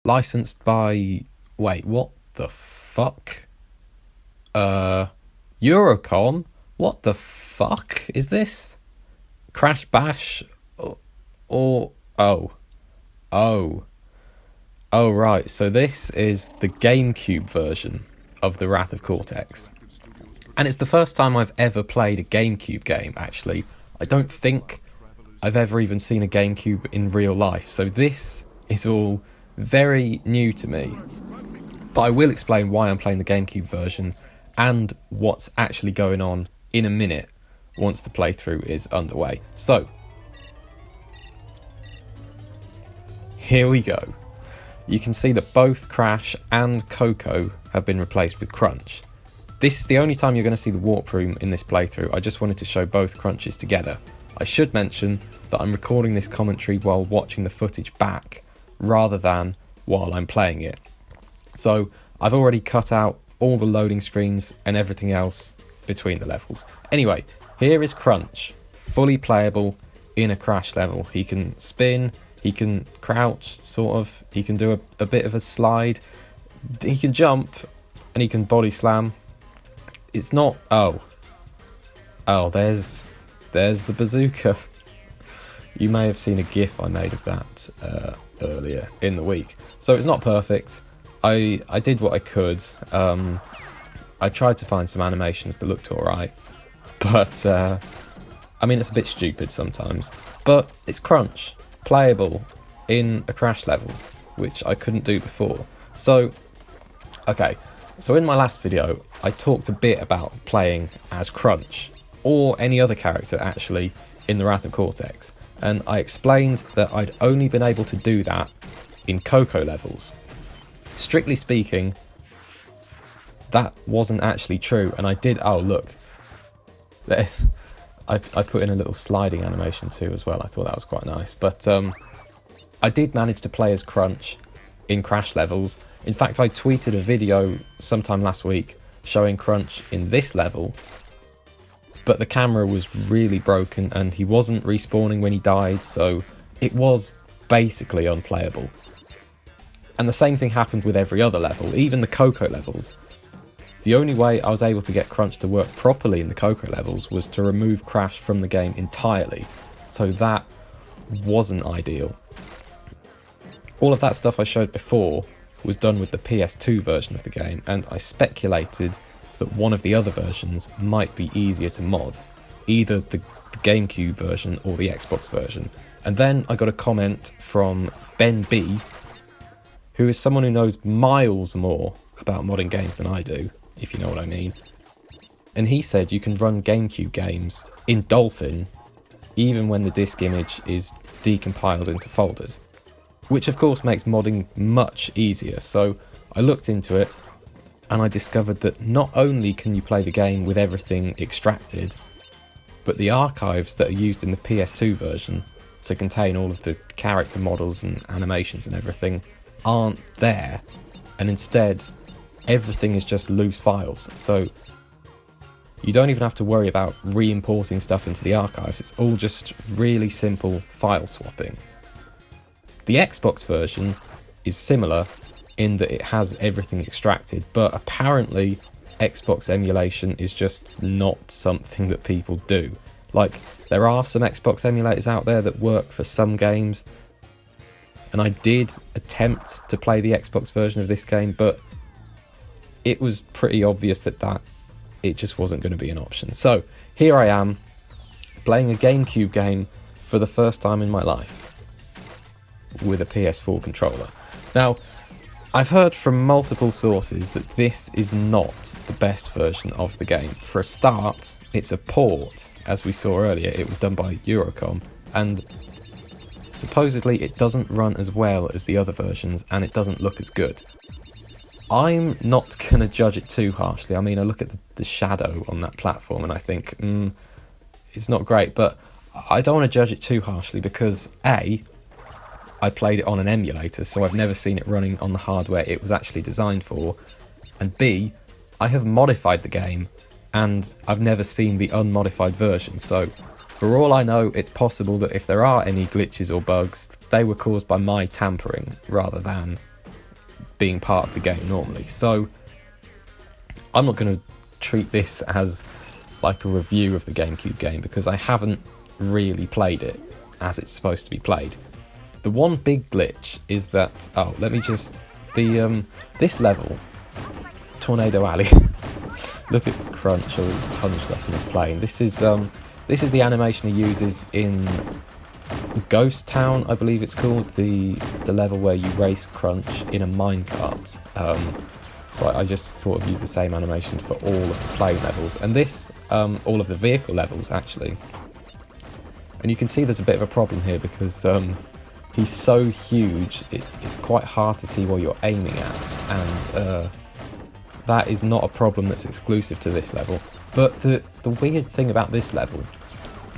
Licensed by... Wait, what the fuck? Eurocom? What the fuck is this? Crash Bash? Or oh. Oh. Oh, right. So this is the GameCube version of The Wrath of Cortex. And it's the first time I've ever played a GameCube game, actually. I don't think I've ever even seen a GameCube in real life. So this is all very new to me. But I will explain why I'm playing the GameCube version and what's actually going on in a minute once the playthrough is underway. So, here we go. You can see that both Crash and Coco have been replaced with Crunch. This is the only time you're going to see the warp room in this playthrough. I just wanted to show both Crunches together. I should mention that I'm recording this commentary while watching the footage back, rather than while I'm playing it. So I've already cut out all the loading screens and everything else between the levels. Anyway, here is Crunch, fully playable in a Crash level. He can spin, he can crouch, sort of, he can do a bit of a slide, he can jump, and he can body slam. It's not... Oh, there's the bazooka. You may have seen a GIF I made of that earlier in the week. So it's not perfect. I did what I could. I tried to find some animations that looked alright. But, I mean, it's a bit stupid sometimes. But it's Crunch, playable in a Crash level, which I couldn't do before. So, okay. So in my last video, I talked a bit about playing as Crunch, or any other character actually, in The Wrath of Cortex, and I explained that I'd only been able to do that in Coco levels. Strictly speaking, that wasn't actually true, and I did... Oh, look. I put in a little sliding animation too as well. I thought that was quite nice. But I did manage to play as Crunch in Crash levels. In fact, I tweeted a video sometime last week showing Crunch in this level, but the camera was really broken and he wasn't respawning when he died, so it was basically unplayable. And the same thing happened with every other level, even the Coco levels. The only way I was able to get Crunch to work properly in the Coco levels was to remove Crash from the game entirely, so that wasn't ideal. All of that stuff I showed before was done with the PS2 version of the game, and I speculated that one of the other versions might be easier to mod, either the GameCube version or the Xbox version. And then I got a comment from Ben B, who is someone who knows miles more about modding games than I do, if you know what I mean. And he said you can run GameCube games in Dolphin even when the disk image is decompiled into folders, which of course makes modding much easier. So I looked into it and I discovered that not only can you play the game with everything extracted, but the archives that are used in the PS2 version to contain all of the character models and animations and everything aren't there, and instead everything is just loose files. So you don't even have to worry about re-importing stuff into the archives. It's all just really simple file swapping. The Xbox version is similar in that it has everything extracted, but apparently Xbox emulation is just not something that people do. Like, there are some Xbox emulators out there that work for some games, and I did attempt to play the Xbox version of this game, but it was pretty obvious that it just wasn't going to be an option. So here I am, playing a GameCube game for the first time in my life with a PS4 controller. Now, I've heard from multiple sources that this is not the best version of the game. For a start, it's a port. As we saw earlier, it was done by Eurocom, and supposedly it doesn't run as well as the other versions, and it doesn't look as good. I'm not going to judge it too harshly. I mean, I look at the shadow on that platform and I think, it's not great, but I don't want to judge it too harshly because A, I played it on an emulator, so I've never seen it running on the hardware it was actually designed for, and B, I have modified the game and I've never seen the unmodified version, so for all I know, it's possible that if there are any glitches or bugs, they were caused by my tampering rather than being part of the game normally. So I'm not going to treat this as like a review of the GameCube game because I haven't really played it as it's supposed to be played. The one big glitch is that, this level, Tornado Alley, look at Crunch all hunched up in his plane. This is the animation he uses in Ghost Town, I believe it's called, the level where you race Crunch in a minecart. So I just sort of use the same animation for all of the plane levels, and this, all of the vehicle levels actually. And you can see there's a bit of a problem here because he's so huge, it's quite hard to see what you're aiming at, and that is not a problem that's exclusive to this level. But the weird thing about this level,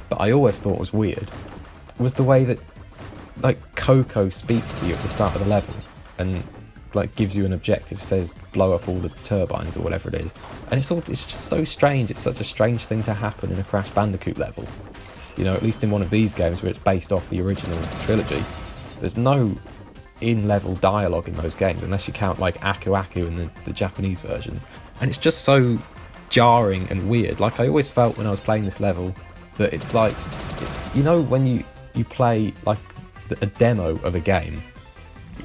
that I always thought was weird, was the way that like Coco speaks to you at the start of the level and like gives you an objective, says blow up all the turbines or whatever it is, and it's just so strange. It's such a strange thing to happen in a Crash Bandicoot level, you know, at least in one of these games where it's based off the original trilogy. There's no in-level dialogue in those games unless you count like Aku Aku in the Japanese versions, and it's just so jarring and weird. Like I always felt when I was playing this level that it's like, you know, when you play like a demo of a game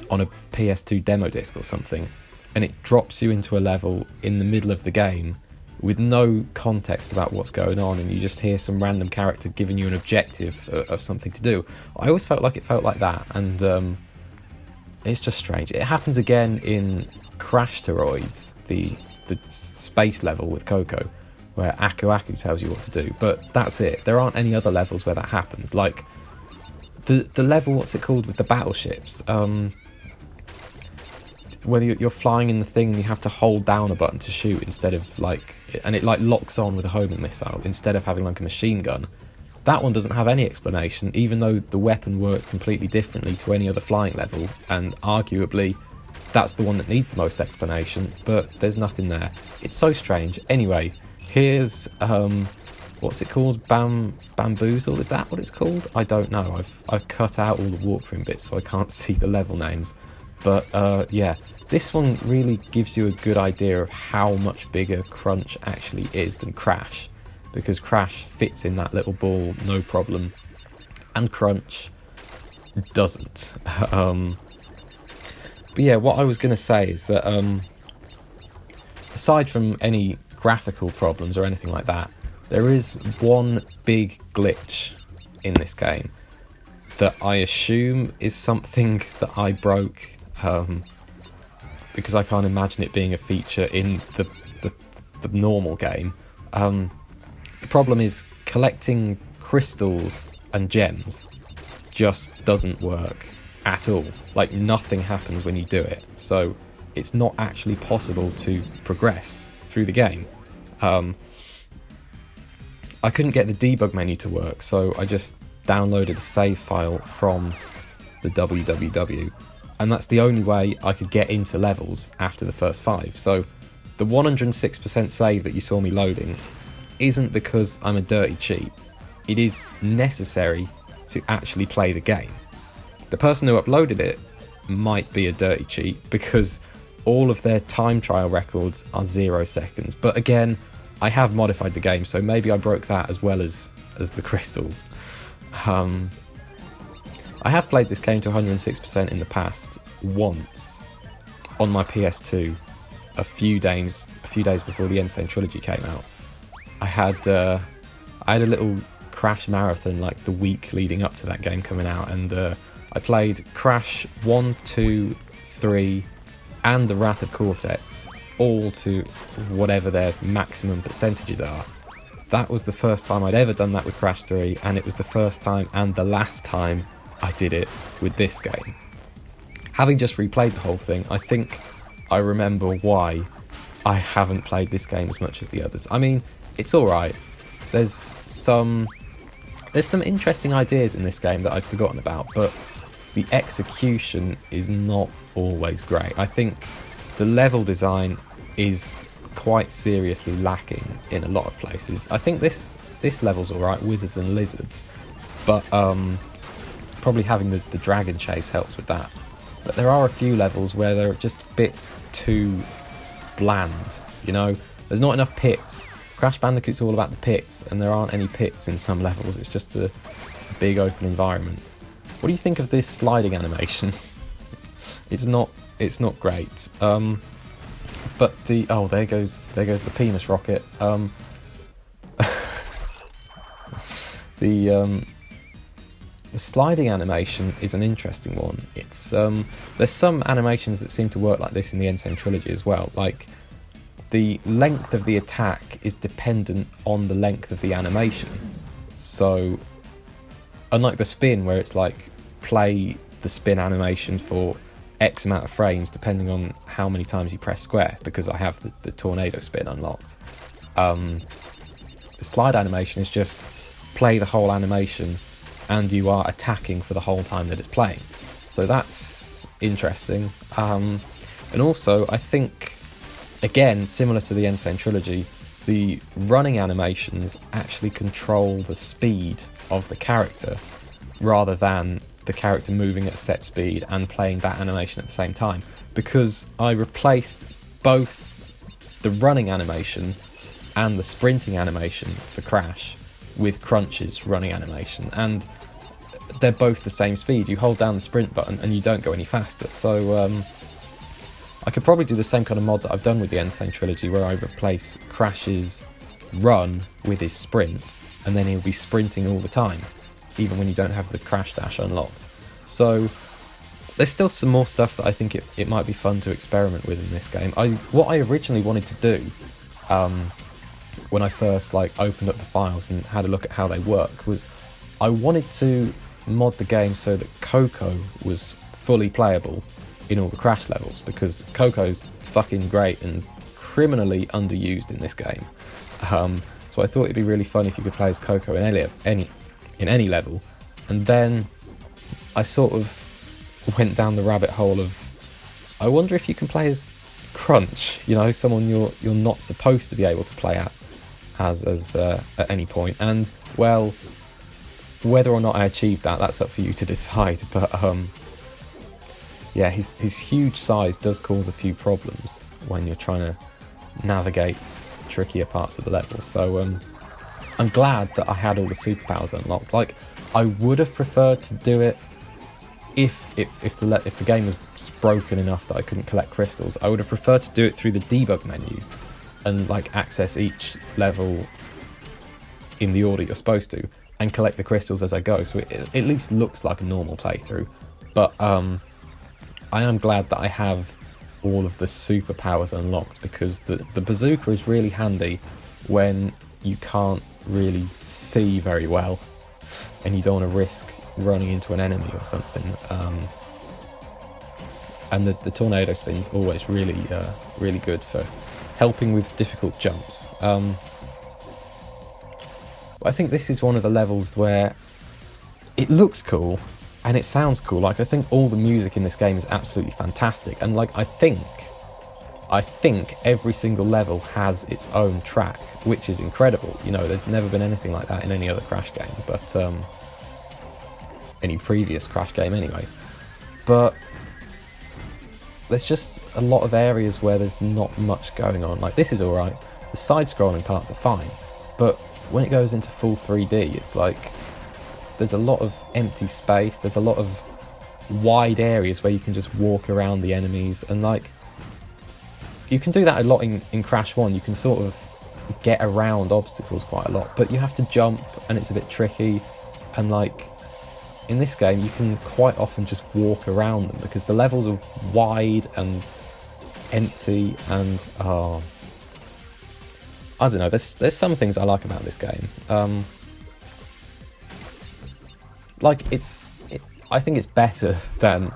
on a PS2 demo disc or something, and it drops you into a level in the middle of the game with no context about what's going on, and you just hear some random character giving you an objective of something to do. I always felt like that, and it's just strange. It happens again in Crash Toroids, the space level with Coco, where Aku Aku tells you what to do, but that's it. There aren't any other levels where that happens. Like the level, what's it called, with the battleships, whether you're flying in the thing and you have to hold down a button to shoot instead of like, and it like locks on with a homing missile instead of having like a machine gun. That one doesn't have any explanation, even though the weapon works completely differently to any other flying level, and arguably that's the one that needs the most explanation, but there's nothing there. It's so strange. Anyway, here's what's it called? Bamboozle? Is that what it's called? I don't know. I've cut out all the walkthrough bits so I can't see the level names. But yeah, this one really gives you a good idea of how much bigger Crunch actually is than Crash, because Crash fits in that little ball no problem, and Crunch doesn't. But yeah, what I was going to say is that aside from any graphical problems or anything like that, there is one big glitch in this game that I assume is something that I broke, because I can't imagine it being a feature in the normal game. The problem is collecting crystals and gems just doesn't work at all. Like, nothing happens when you do it, so it's not actually possible to progress through the game. I couldn't get the debug menu to work, so I just downloaded a save file from the www, and that's the only way I could get into levels after the first 5. So the 106% save that you saw me loading isn't because I'm a dirty cheat. It is necessary to actually play the game. The person who uploaded it might be a dirty cheat because all of their time trial records are 0 seconds. But again, I have modified the game, so maybe I broke that as well as the crystals. I have played this game to 106% in the past once on my PS2 a few days before the Insane Trilogy came out. I had a little Crash marathon like the week leading up to that game coming out, and I played Crash 1, 2, 3 and the Wrath of Cortex, all to whatever their maximum percentages are. That was the first time I'd ever done that with Crash 3, and it was the first time and the last time I did it with this game. Having just replayed the whole thing, I think I remember why I haven't played this game as much as the others. I mean, it's alright. There's some interesting ideas in this game that I'd forgotten about, but the execution is not always great. I think the level design is quite seriously lacking in a lot of places. I think this level's alright, Wizards and Lizards, but probably having the dragon chase helps with that. but there are a few levels where they're just a bit too bland, you know? There's not enough pits. Crash Bandicoot's all about the pits, and there aren't any pits in some levels. It's just a big open environment. What do you think of this sliding animation? It's not great. But there goes the penis rocket. The sliding animation is an interesting one. It's there's some animations that seem to work like this in the Insane Trilogy as well. Like, the length of the attack is dependent on the length of the animation. So, unlike the spin, where it's like, play the spin animation for X amount of frames, depending on how many times you press square, because I have the tornado spin unlocked. The slide animation is just play the whole animation, and you are attacking for the whole time that it's playing. So that's interesting. And also, I think, again, similar to the Insane Trilogy, the running animations actually control the speed of the character, rather than the character moving at a set speed and playing that animation at the same time. Because I replaced both the running animation and the sprinting animation for Crash with Crunch's running animation, and they're both the same speed. You hold down the sprint button and you don't go any faster. So I could probably do the same kind of mod that I've done with the Insane Trilogy, where I replace Crash's run with his sprint, and then he'll be sprinting all the time, even when you don't have the Crash Dash unlocked. So there's still some more stuff that I think it might be fun to experiment with in this game. What I originally wanted to do, when I first opened up the files and had a look at how they work, was I wanted to mod the game so that Coco was fully playable in all the Crash levels, because Coco's fucking great and criminally underused in this game. So I thought it'd be really fun if you could play as Coco in any level. And then I sort of went down the rabbit hole of, I wonder if you can play as Crunch, you know, someone you're not supposed to be able to play as at any point. And, well, whether or not I achieved that's up for you to decide. But yeah, his huge size does cause a few problems when you're trying to navigate trickier parts of the level. So I'm glad that I had all the superpowers unlocked. Like, I would have preferred to do it if the game was broken enough that I couldn't collect crystals. I would have preferred to do it through the debug menu and access each level in the order you're supposed to and collect the crystals as I go, so it at least looks like a normal playthrough. But I am glad that I have all of the superpowers unlocked, because the bazooka is really handy when you can't really see very well and you don't want to risk running into an enemy or something. And the tornado spin is always really good for helping with difficult jumps. I think this is one of the levels where it looks cool and it sounds cool. I think all the music in this game is absolutely fantastic, and I think every single level has its own track, which is incredible. You know, there's never been anything like that in any other Crash game, but any previous Crash game anyway. But there's just a lot of areas where there's not much going on. This is alright, the side-scrolling parts are fine, but when it goes into full 3D, it's there's a lot of empty space, there's a lot of wide areas where you can just walk around the enemies, and you can do that a lot in Crash 1. You can sort of get around obstacles quite a lot, but you have to jump and it's a bit tricky, and in this game you can quite often just walk around them because the levels are wide and empty, and I don't know, there's some things I like about this game. I think it's better than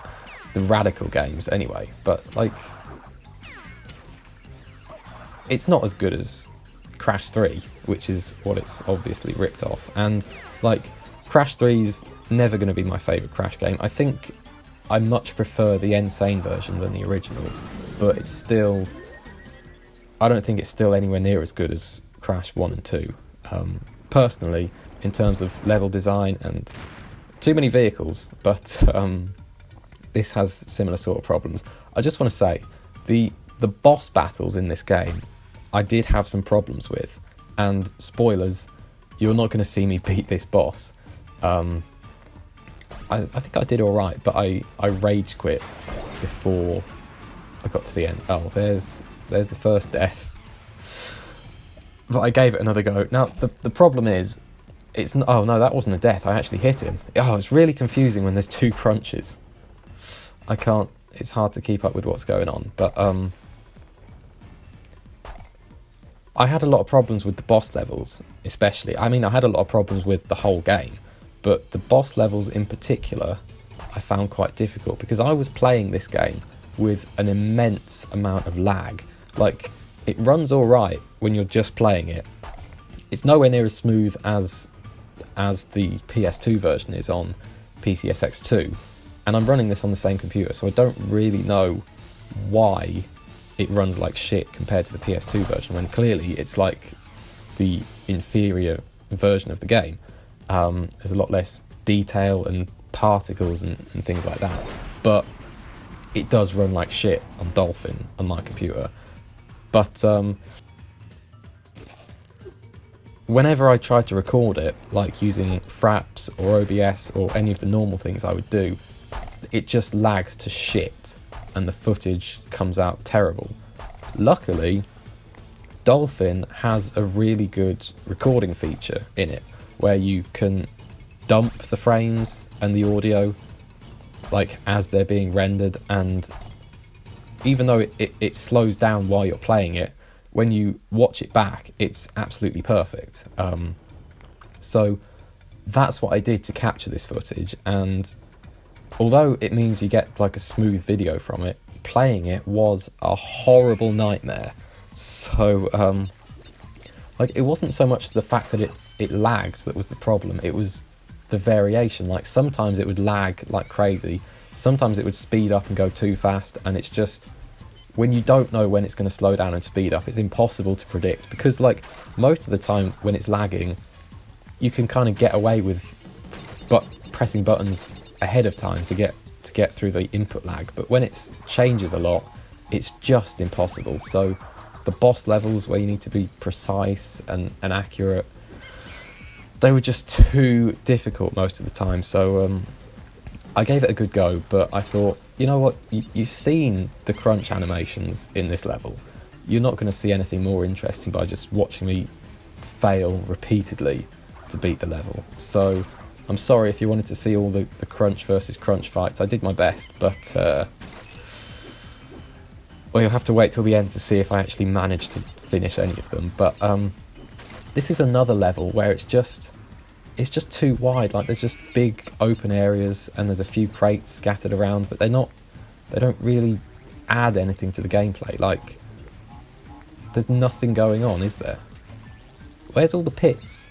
the Radical games anyway, but it's not as good as Crash 3, which is what it's obviously ripped off. And Crash 3's never going to be my favourite Crash game. I think I much prefer the Insane version than the original, but it's still, I don't think it's still anywhere near as good as Crash 1 and 2. Personally, in terms of level design and too many vehicles, but this has similar sort of problems. I just want to say, the boss battles in this game, I did have some problems with. And spoilers, you're not going to see me beat this boss. I think I did alright, but I rage quit before I got to the end. Oh, there's the first death. But I gave it another go. Now, the problem is, oh no, that wasn't a death, I actually hit him. Oh, it's really confusing when there's two crunches. It's hard to keep up with what's going on, but I had a lot of problems with the boss levels, especially. I mean, I had a lot of problems with the whole game, but the boss levels in particular, I found quite difficult, because I was playing this game with an immense amount of lag. Like, it runs alright when you're just playing it. It's nowhere near as smooth as the PS2 version is on PCSX2, and I'm running this on the same computer, so I don't really know why it runs like shit compared to the PS2 version, when clearly it's like the inferior version of the game. There's a lot less detail and particles and things like that, but it does run like shit on Dolphin on my computer. But whenever I tried to record it, like using Fraps or OBS or any of the normal things I would do, it just lags to shit and the footage comes out terrible. Luckily, Dolphin has a really good recording feature in it, where you can dump the frames and the audio like as they're being rendered, and even though it slows down while you're playing it, when you watch it back, it's absolutely perfect. So that's what I did to capture this footage, and although it means you get like a smooth video from it, playing it was a horrible nightmare. So like, it wasn't so much the fact that it lagged that was the problem, it was the variation. Like, sometimes it would lag like crazy, sometimes it would speed up and go too fast, and it's just, when you don't know when it's going to slow down and speed up, it's impossible to predict, because like most of the time when it's lagging, you can kind of get away with pressing buttons ahead of time to get through the input lag, but when it changes a lot, it's just impossible. So the boss levels where you need to be precise and accurate, they were just too difficult most of the time. So I gave it a good go, but I thought, you know what, you've seen the crunch animations in this level, you're not going to see anything more interesting by just watching me fail repeatedly to beat the level. So I'm sorry if you wanted to see all the crunch versus crunch fights. I did my best, but well, you'll have to wait till the end to see if I actually managed to finish any of them. But this is another level where it's just too wide. Like, there's just big open areas and there's a few crates scattered around, but they don't really add anything to the gameplay. Like, there's nothing going on, is there? Where's all the pits?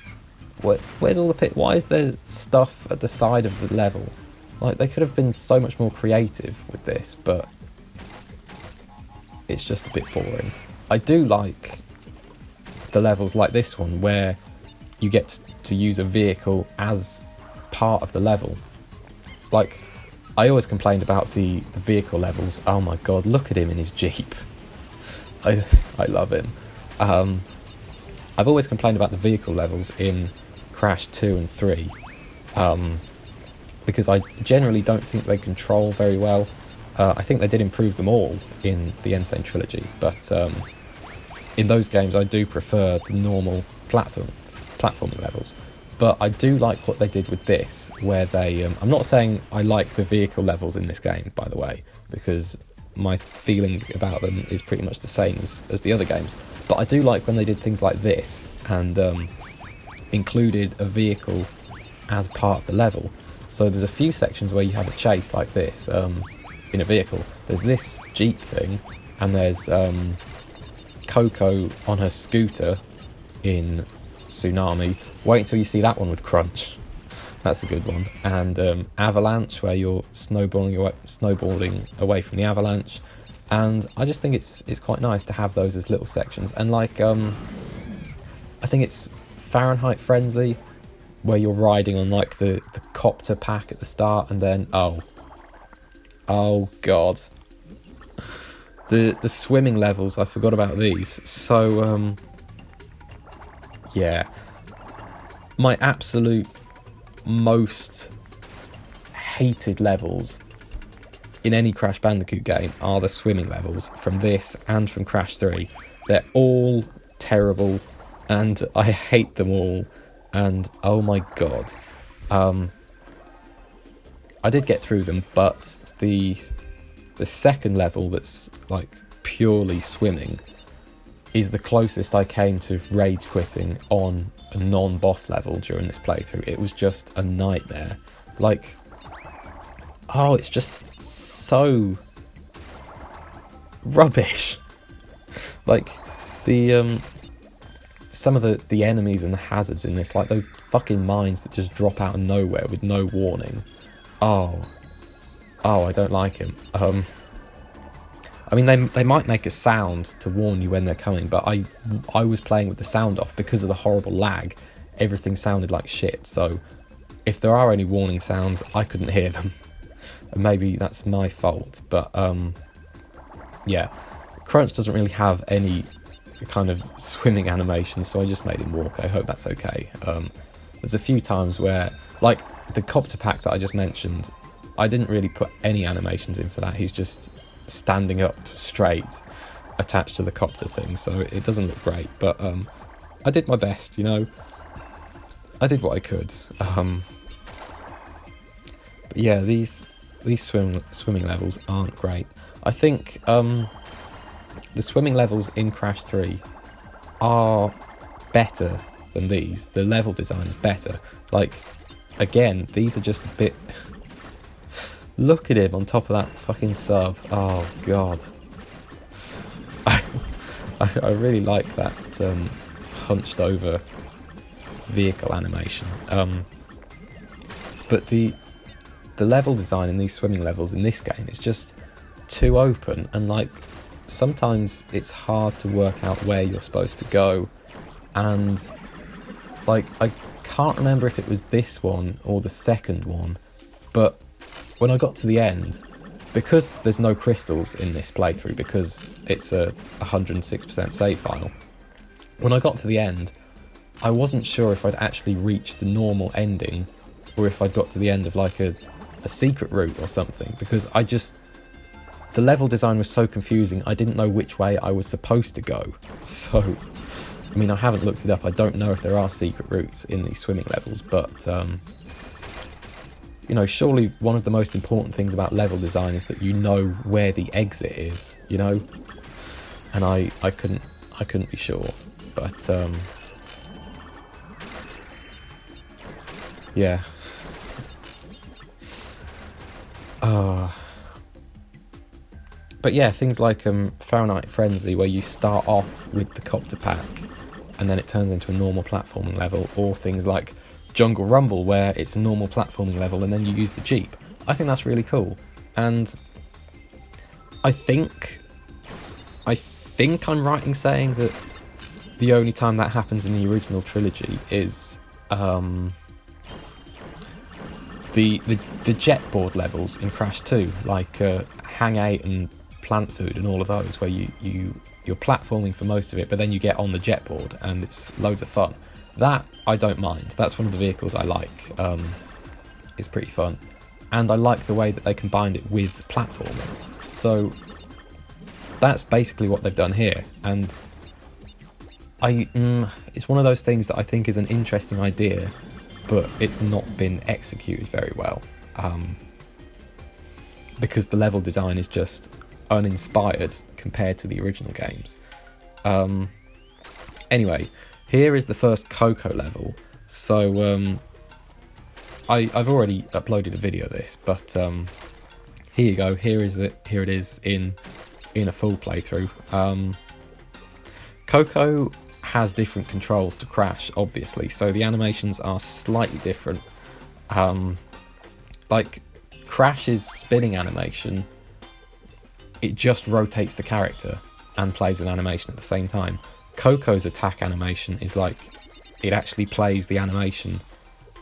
Where's all the pit? Why is there stuff at the side of the level? Like, they could have been so much more creative with this, but it's just a bit boring. I do like the levels like this one where you get to use a vehicle as part of the level. Like, I always complained about the vehicle levels. Oh my god, look at him in his Jeep. I love him. I've always complained about the vehicle levels in Crash 2 and 3 because I generally don't think they control very well. I think they did improve them all in the Insane Trilogy, but in those games I do prefer the normal platforming levels. But I do like what they did with this, where they... I'm not saying I like the vehicle levels in this game, by the way, because my feeling about them is pretty much the same as the other games. But I do like when they did things like this, and included a vehicle as part of the level. So there's a few sections where you have a chase like this, in a vehicle. There's this Jeep thing, and there's Coco on her scooter in Tsunami. Wait until you see that one with Crunch. That's a good one. And Avalanche, where you're snowboarding away from the avalanche. And I just think it's quite nice to have those as little sections. And like, I think it's Fahrenheit Frenzy, where you're riding on like the copter pack at the start, and then, oh, Oh god. The swimming levels, I forgot about these. So, yeah. My absolute most hated levels in any Crash Bandicoot game are the swimming levels from this and from Crash 3. They're all terrible, and I hate them all, and oh my god. I did get through them, but the second level that's like purely swimming is the closest I came to rage quitting on a non-boss level during this playthrough. It was just a nightmare. Like, oh, it's just so rubbish. Like, the some of the enemies and the hazards in this, like those fucking mines that just drop out of nowhere with no warning. Oh, I don't like him. I mean, they might make a sound to warn you when they're coming, but I was playing with the sound off because of the horrible lag. Everything sounded like shit, so if there are any warning sounds, I couldn't hear them. And maybe that's my fault, but yeah. Crunch doesn't really have any kind of swimming animation, so I just made him walk. I hope that's okay. There's a few times where, like the copter pack that I just mentioned, I didn't really put any animations in for that. He's just standing up straight, attached to the copter thing, so it doesn't look great. But I did my best, you know. I did what I could. But yeah, these swimming levels aren't great. I think the swimming levels in Crash 3 are better than these. The level design is better. Like, again, these are just a bit... Look at him on top of that fucking sub. Oh, God. I really like that hunched over vehicle animation. But the level design in these swimming levels in this game is just too open, and like sometimes it's hard to work out where you're supposed to go, and like I can't remember if it was this one or the second one, but when I got to the end, because there's no crystals in this playthrough, because it's a 106% save file, when I got to the end, I wasn't sure if I'd actually reached the normal ending or if I'd got to the end of like a secret route or something, because the level design was so confusing, I didn't know which way I was supposed to go. So, I mean, I haven't looked it up, I don't know if there are secret routes in these swimming levels, but you know, surely one of the most important things about level design is that you know where the exit is, you know? And I couldn't be sure, but yeah. But yeah, things like Fahrenheit Frenzy, where you start off with the copter pack and then it turns into a normal platforming level, or things like Jungle Rumble, where it's a normal platforming level and then you use the Jeep. I think that's really cool. And I think I'm right in saying that the only time that happens in the original trilogy is the jetboard levels in Crash 2, like Hang 8 and Plant Food and all of those, where you're platforming for most of it, but then you get on the jetboard and it's loads of fun. That I don't mind. That's one of the vehicles I like. It's pretty fun. And I like the way that they combined it with platforming. So that's basically what they've done here. And it's one of those things that I think is an interesting idea, but it's not been executed very well. Because the level design is just uninspired compared to the original games. Anyway, here is the first Coco level. So I've already uploaded a video of this, but here you go. Here it is in a full playthrough. Coco has different controls to Crash, obviously, so the animations are slightly different. Like Crash's spinning animation, it just rotates the character and plays an animation at the same time. Coco's attack animation is like, it actually plays the animation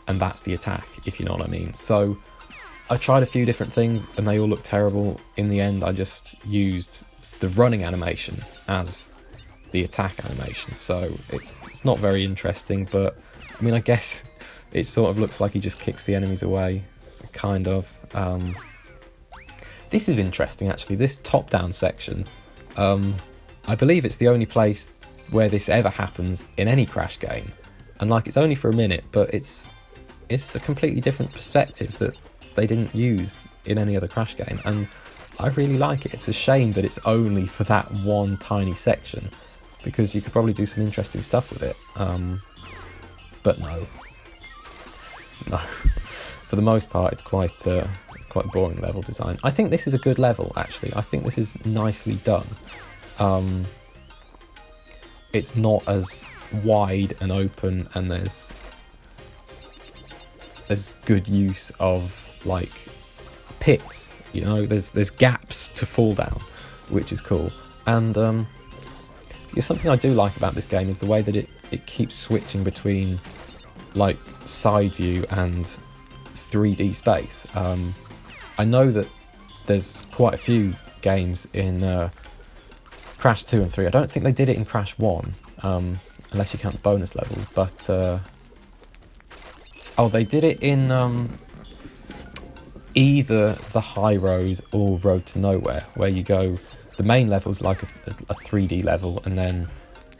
and that's the attack, if you know what I mean. So I tried a few different things and they all looked terrible. In the end, I just used the running animation as the attack animation, so it's not very interesting, but I mean, I guess it sort of looks like he just kicks the enemies away, kind of. This is interesting, actually. This top-down section, I believe it's the only place where this ever happens in any Crash game, and like, it's only for a minute, but it's a completely different perspective that they didn't use in any other Crash game, and I really like it. It's a shame that it's only for that one tiny section, because you could probably do some interesting stuff with it. But no. For the most part, it's quite boring level design. I think this is a good level, actually. I think this is nicely done. It's not as wide and open, and there's good use of like pits. You know, there's gaps to fall down, which is cool. And something I do like about this game is the way that it keeps switching between like side view and 3D space. I know that there's quite a few games in Crash 2 and 3. I don't think they did it in Crash 1, unless you count the bonus levels, but they did it in either the High Road or Road to Nowhere, where you go, the main level's like a 3D level, and then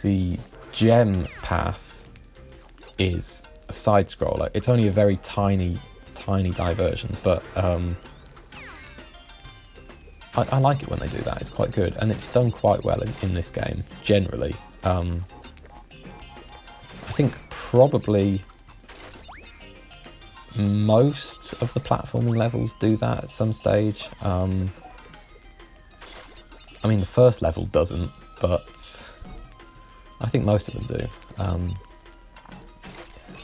the gem path is a side scroller. It's only a very tiny diversion, but I like it when they do that. It's quite good, and it's done quite well in this game, generally. I think probably most of the platforming levels do that at some stage. I mean, the first level doesn't, but I think most of them do.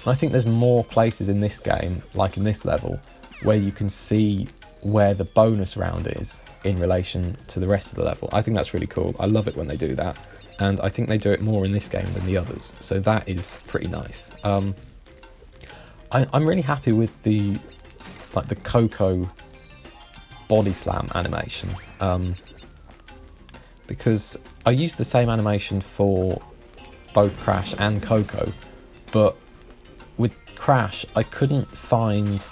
I think there's more places in this game, like in this level, where you can see where the bonus round is in relation to the rest of the level. I think that's really cool. I love it when they do that, and I think they do it more in this game than the others, so that is pretty nice. I'm really happy with the Coco body slam animation, because I used the same animation for both Crash and Coco, but with Crash I couldn't find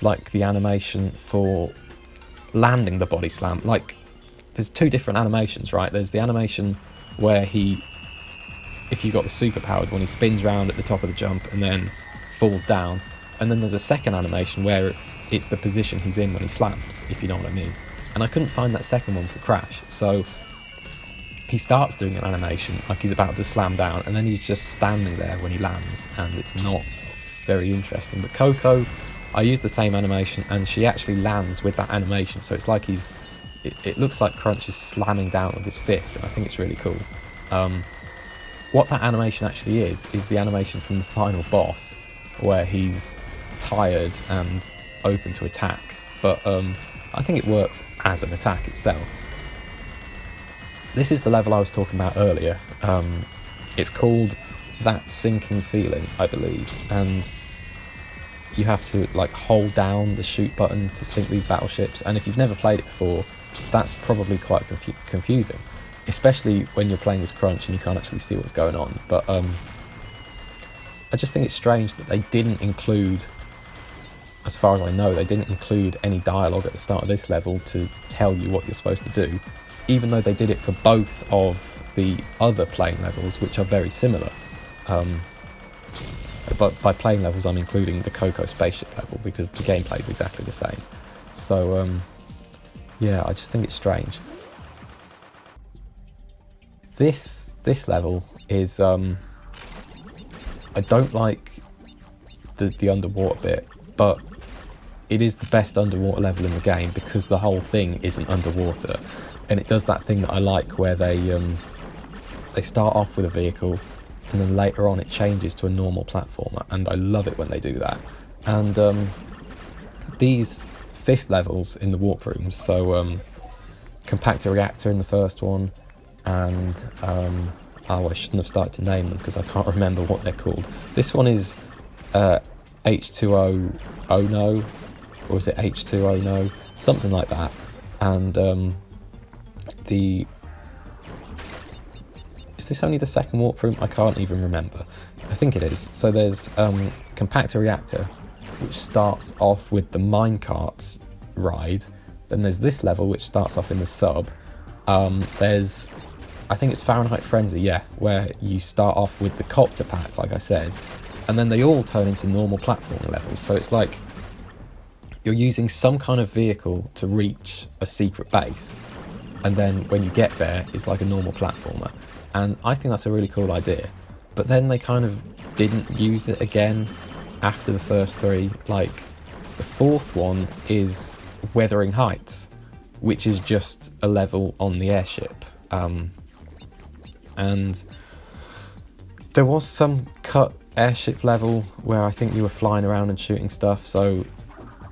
like the animation for landing the body slam. Like, there's two different animations, right? There's the animation where if you got the superpowered one, he spins round at the top of the jump and then falls down, and then there's a second animation where it's the position he's in when he slams, if you know what I mean. And I couldn't find that second one for Crash, so he starts doing an animation like he's about to slam down, and then he's just standing there when he lands, and it's not very interesting. But Coco, I used the same animation, and she actually lands with that animation, so it's like it looks like Crunch is slamming down with his fist, and I think it's really cool. What that animation actually is the animation from the final boss, where he's tired and open to attack, but I think it works as an attack itself. This is the level I was talking about earlier. It's called That Sinking Feeling, I believe, and you have to like hold down the shoot button to sink these battleships, and if you've never played it before, that's probably quite confusing, especially when you're playing as Crunch and you can't actually see what's going on. But I just think it's strange that they didn't include, as far as I know, they didn't include any dialogue at the start of this level to tell you what you're supposed to do, even though they did it for both of the other playing levels, which are very similar. But by playing levels, I'm including the Coco spaceship level, because the gameplay is exactly the same. So, yeah, I just think it's strange. This level is, I don't like the underwater bit, but it is the best underwater level in the game because the whole thing isn't underwater, and it does that thing that I like where they start off with a vehicle and then later on it changes to a normal platformer, and I love it when they do that. And these fifth levels in the warp rooms, so Compactor Reactor in the first one, and I shouldn't have started to name them because I can't remember what they're called. This one is H2O Ono, or is it H2O no, something like that. And is this only the second warp room? I can't even remember. I think it is. So there's compactor reactor, which starts off with the minecarts ride. Then there's this level, which starts off in the sub. There's, I think it's Fahrenheit Frenzy, yeah, where you start off with the copter pack, like I said, and then they all turn into normal platforming levels. So it's like you're using some kind of vehicle to reach a secret base, and then when you get there, it's like a normal platformer. And I think that's a really cool idea. But then they kind of didn't use it again after the first three. Like, the fourth one is Weathering Heights, which is just a level on the airship. And there was some cut airship level where I think you were flying around and shooting stuff, so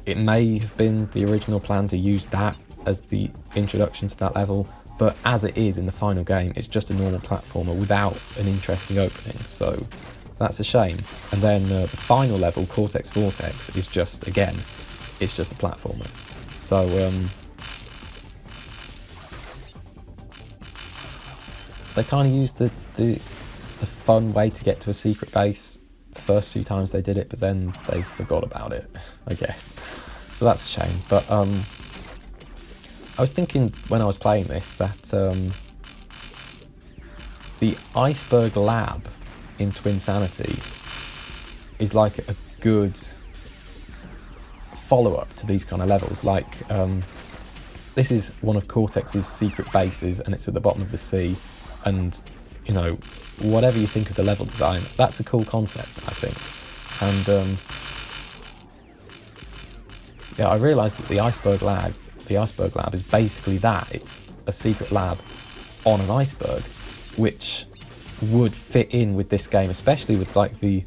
it may have been the original plan to use that as the introduction to that level, but as it is in the final game, it's just a normal platformer without an interesting opening, so that's a shame. And then the final level, Cortex Vortex, is just, again, it's just a platformer. So they kind of used the fun way to get to a secret base the first few times they did it, but then they forgot about it, I guess. So that's a shame. But I was thinking when I was playing this that the Iceberg Lab in Twinsanity is like a good follow-up to these kind of levels. Like, this is one of Cortex's secret bases, and it's at the bottom of the sea. And, you know, whatever you think of the level design, that's a cool concept, I think. And yeah, I realised that the Iceberg Lab is basically that. It's a secret lab on an iceberg, which would fit in with this game, especially with like the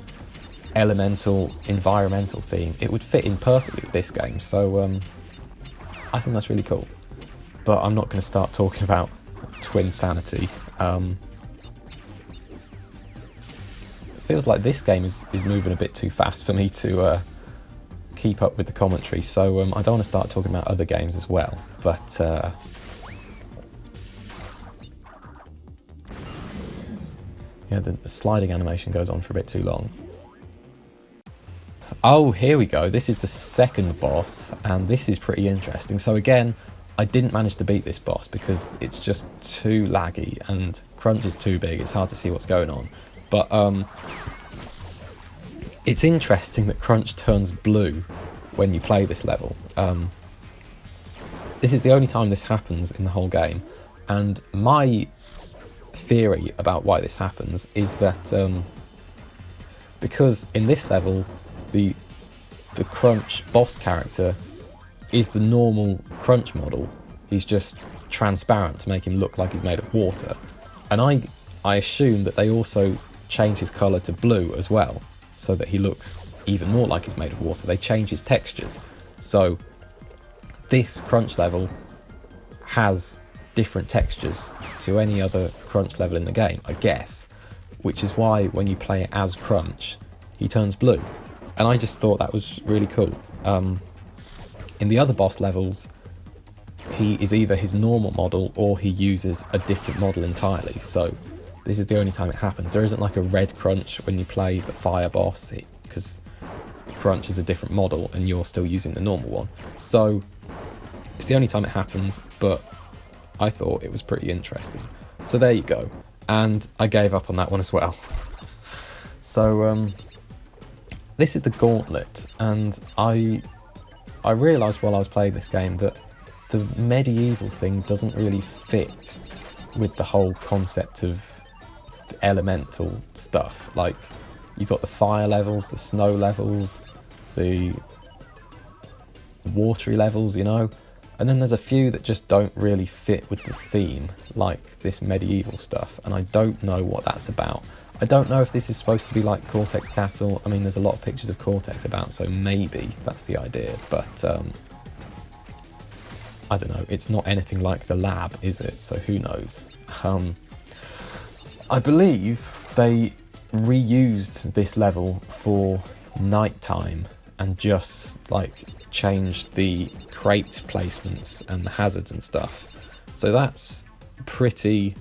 elemental environmental theme. It would fit in perfectly with this game. So I think that's really cool. But I'm not going to start talking about Twinsanity. It feels like this game is moving a bit too fast for me to keep up with the commentary, so I don't want to start talking about other games as well, but yeah, the sliding animation goes on for a bit too long. Oh, here we go. This is the second boss, and this is pretty interesting. So again, I didn't manage to beat this boss because it's just too laggy and Crunch is too big. It's hard to see what's going on. But it's interesting that Crunch turns blue when you play this level. This is the only time this happens in the whole game. And my theory about why this happens is that because in this level, the Crunch boss character is the normal Crunch model. He's just transparent to make him look like he's made of water. And I assume that they also change his colour to blue as well, so that he looks even more like he's made of water. They change his textures. So this Crunch level has different textures to any other Crunch level in the game, I guess, which is why when you play it as Crunch, he turns blue. And I just thought that was really cool. In the other boss levels, he is either his normal model or he uses a different model entirely. So this is the only time it happens. There isn't like a red Crunch when you play the fire boss, because Crunch is a different model and you're still using the normal one. So it's the only time it happens, but I thought it was pretty interesting. So there you go. And I gave up on that one as well. So this is the Gauntlet, and I realised while I was playing this game that the medieval thing doesn't really fit with the whole concept of the elemental stuff. Like, you've got the fire levels, the snow levels, the watery levels, you know, and then there's a few that just don't really fit with the theme, like this medieval stuff, and I don't know what that's about. I don't know if this is supposed to be like Cortex Castle. I mean, there's a lot of pictures of Cortex about, so maybe that's the idea, but I don't know. It's not anything like the lab, is it? So who knows? I believe they reused this level for nighttime and just like changed the crate placements and the hazards and stuff. So that's pretty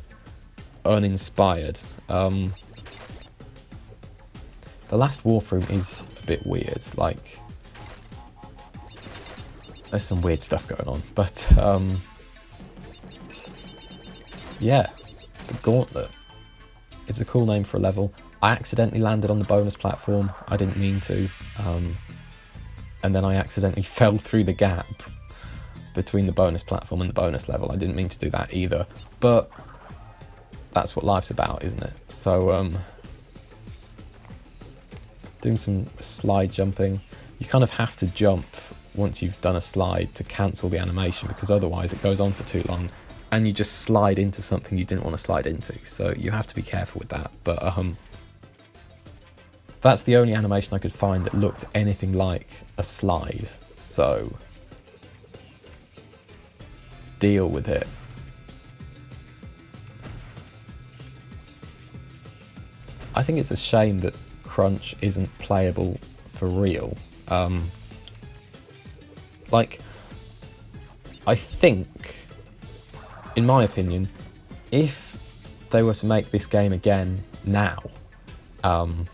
uninspired. The last warp room is a bit weird, like there's some weird stuff going on, but yeah, the Gauntlet. It's a cool name for a level. I accidentally landed on the bonus platform, I didn't mean to, and then I accidentally fell through the gap between the bonus platform and the bonus level. I didn't mean to do that either, but that's what life's about, isn't it? So, doing some slide jumping. You kind of have to jump once you've done a slide to cancel the animation, because otherwise it goes on for too long and you just slide into something you didn't want to slide into. So you have to be careful with that. But that's the only animation I could find that looked anything like a slide. So deal with it. I think it's a shame that Crunch isn't playable for real. Like, I think, in my opinion, if they were to make this game again now, and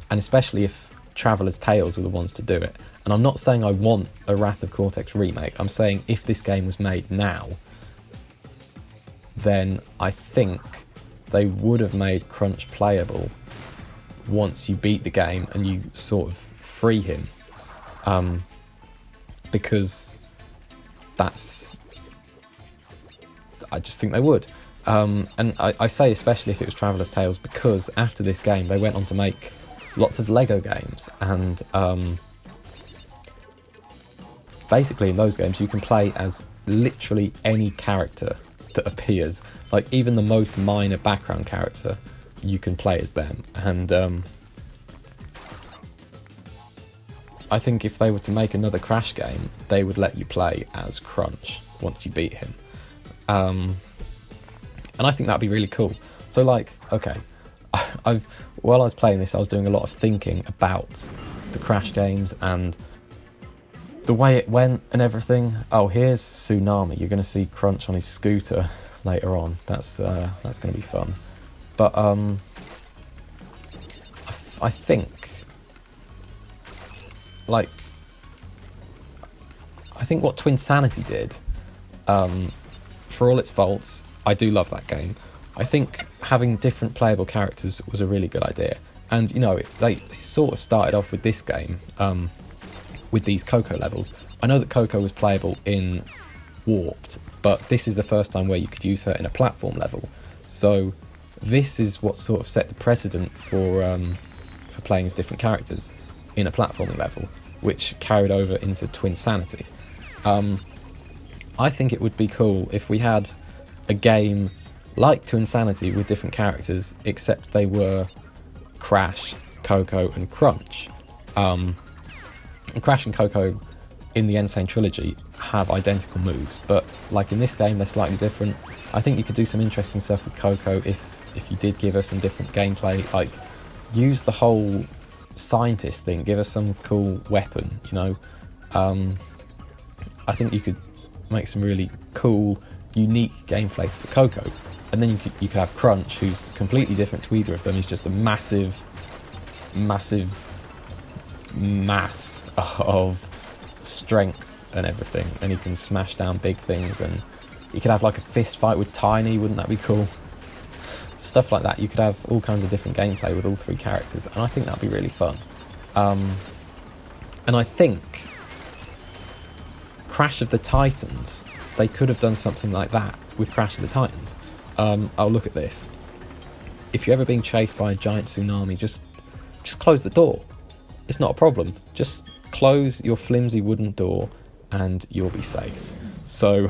especially if Traveller's Tales were the ones to do it, and I'm not saying I want a Wrath of Cortex remake, I'm saying if this game was made now, then I think they would have made Crunch playable once you beat the game and you sort of free him. Because I just think they would. And I say especially if it was Traveller's Tales, because after this game they went on to make lots of Lego games, and basically in those games you can play as literally any character that appears. Like even the most minor background character, you can play as them. And I think if they were to make another Crash game, they would let you play as Crunch once you beat him. And I think that'd be really cool. So like, okay, while I was playing this, I was doing a lot of thinking about the Crash games and the way it went and everything. Oh, here's Tsunami. You're going to see Crunch on his scooter later on. That's going to be fun. But I think, like, I think what Twinsanity did, for all its faults, I do love that game. I think having different playable characters was a really good idea. And, you know, they sort of started off with this game, with these Coco levels. I know that Coco was playable in Warped, but this is the first time where you could use her in a platform level. So this is what sort of set the precedent for playing as different characters in a platforming level, which carried over into Twinsanity. I think it would be cool if we had a game like Twinsanity with different characters, except they were Crash, Coco and Crunch. And Crash and Coco in the Insane trilogy have identical moves, but like in this game they're slightly different. I think you could do some interesting stuff with Coco if you did give her some different gameplay, like use the whole scientist thing, give us some cool weapon, you know. I think you could make some really cool, unique gameplay for Coco, and then you could have Crunch, who's completely different to either of them. He's just a massive mass of strength and everything, and he can smash down big things, and you could have like a fist fight with Tiny. Wouldn't that be cool? Stuff like that. You could have all kinds of different gameplay with all three characters, and I think that'd be really fun. And I think Crash of the Titans, they could have done something like that with Crash of the Titans. Oh, look at this. If you're ever being chased by a giant tsunami, just close the door. It's not a problem. Just close your flimsy wooden door and you'll be safe. So,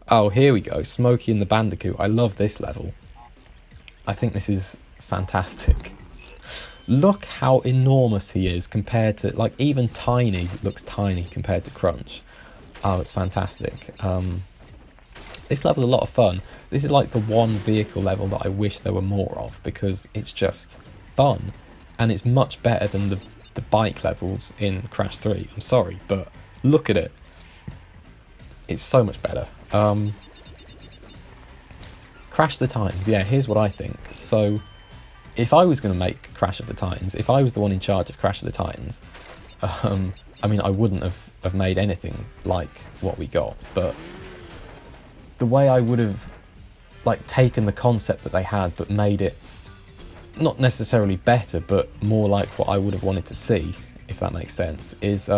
oh, here we go. Smokey and the Bandicoot. I love this level. I think this is fantastic. Look how enormous he is compared to, like, even Tiny looks tiny compared to Crunch. Oh, it's fantastic. This level's a lot of fun. This is like the one vehicle level that I wish there were more of, because it's just fun. and it's much better than the bike levels in Crash 3. I'm sorry, but look at it. It's so much better. Crash of the Titans, yeah, here's what I think. So, if I was going to make Crash of the Titans, if I was the one in charge of Crash of the Titans, I mean, I wouldn't have made anything like what we got, but the way I would have like taken the concept that they had but made it not necessarily better, but more like what I would have wanted to see, if that makes sense, is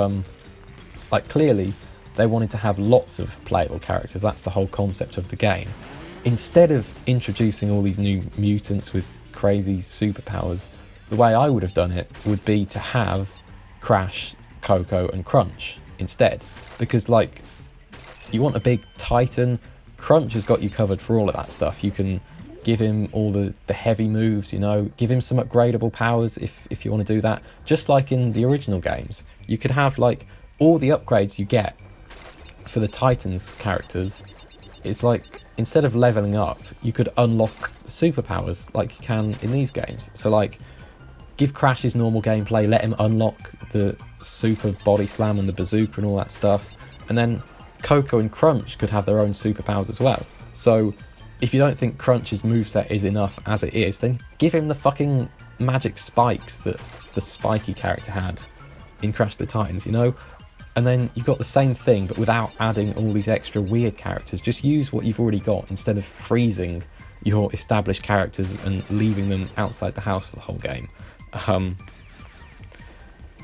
like clearly they wanted to have lots of playable characters. That's the whole concept of the game. Instead of introducing all these new mutants with crazy superpowers, the way I would have done it would be to have Crash, Coco and Crunch instead, because like you want a big Titan. Crunch has got you covered for all of that stuff. You can give him all the heavy moves, you know, give him some upgradable powers if you want to do that. Just like in the original games, you could have like all the upgrades you get for the Titans characters. It's like instead of leveling up, you could unlock superpowers like you can in these games. So like give Crash his normal gameplay, let him unlock the super body slam and the bazooka and all that stuff, and then Coco and Crunch could have their own superpowers as well. So if you don't think Crunch's moveset is enough as it is, then give him the fucking magic spikes that the spiky character had in Crash of the Titans, you know? And then you've got the same thing, but without adding all these extra weird characters. Just use what you've already got instead of freezing your established characters and leaving them outside the house for the whole game. You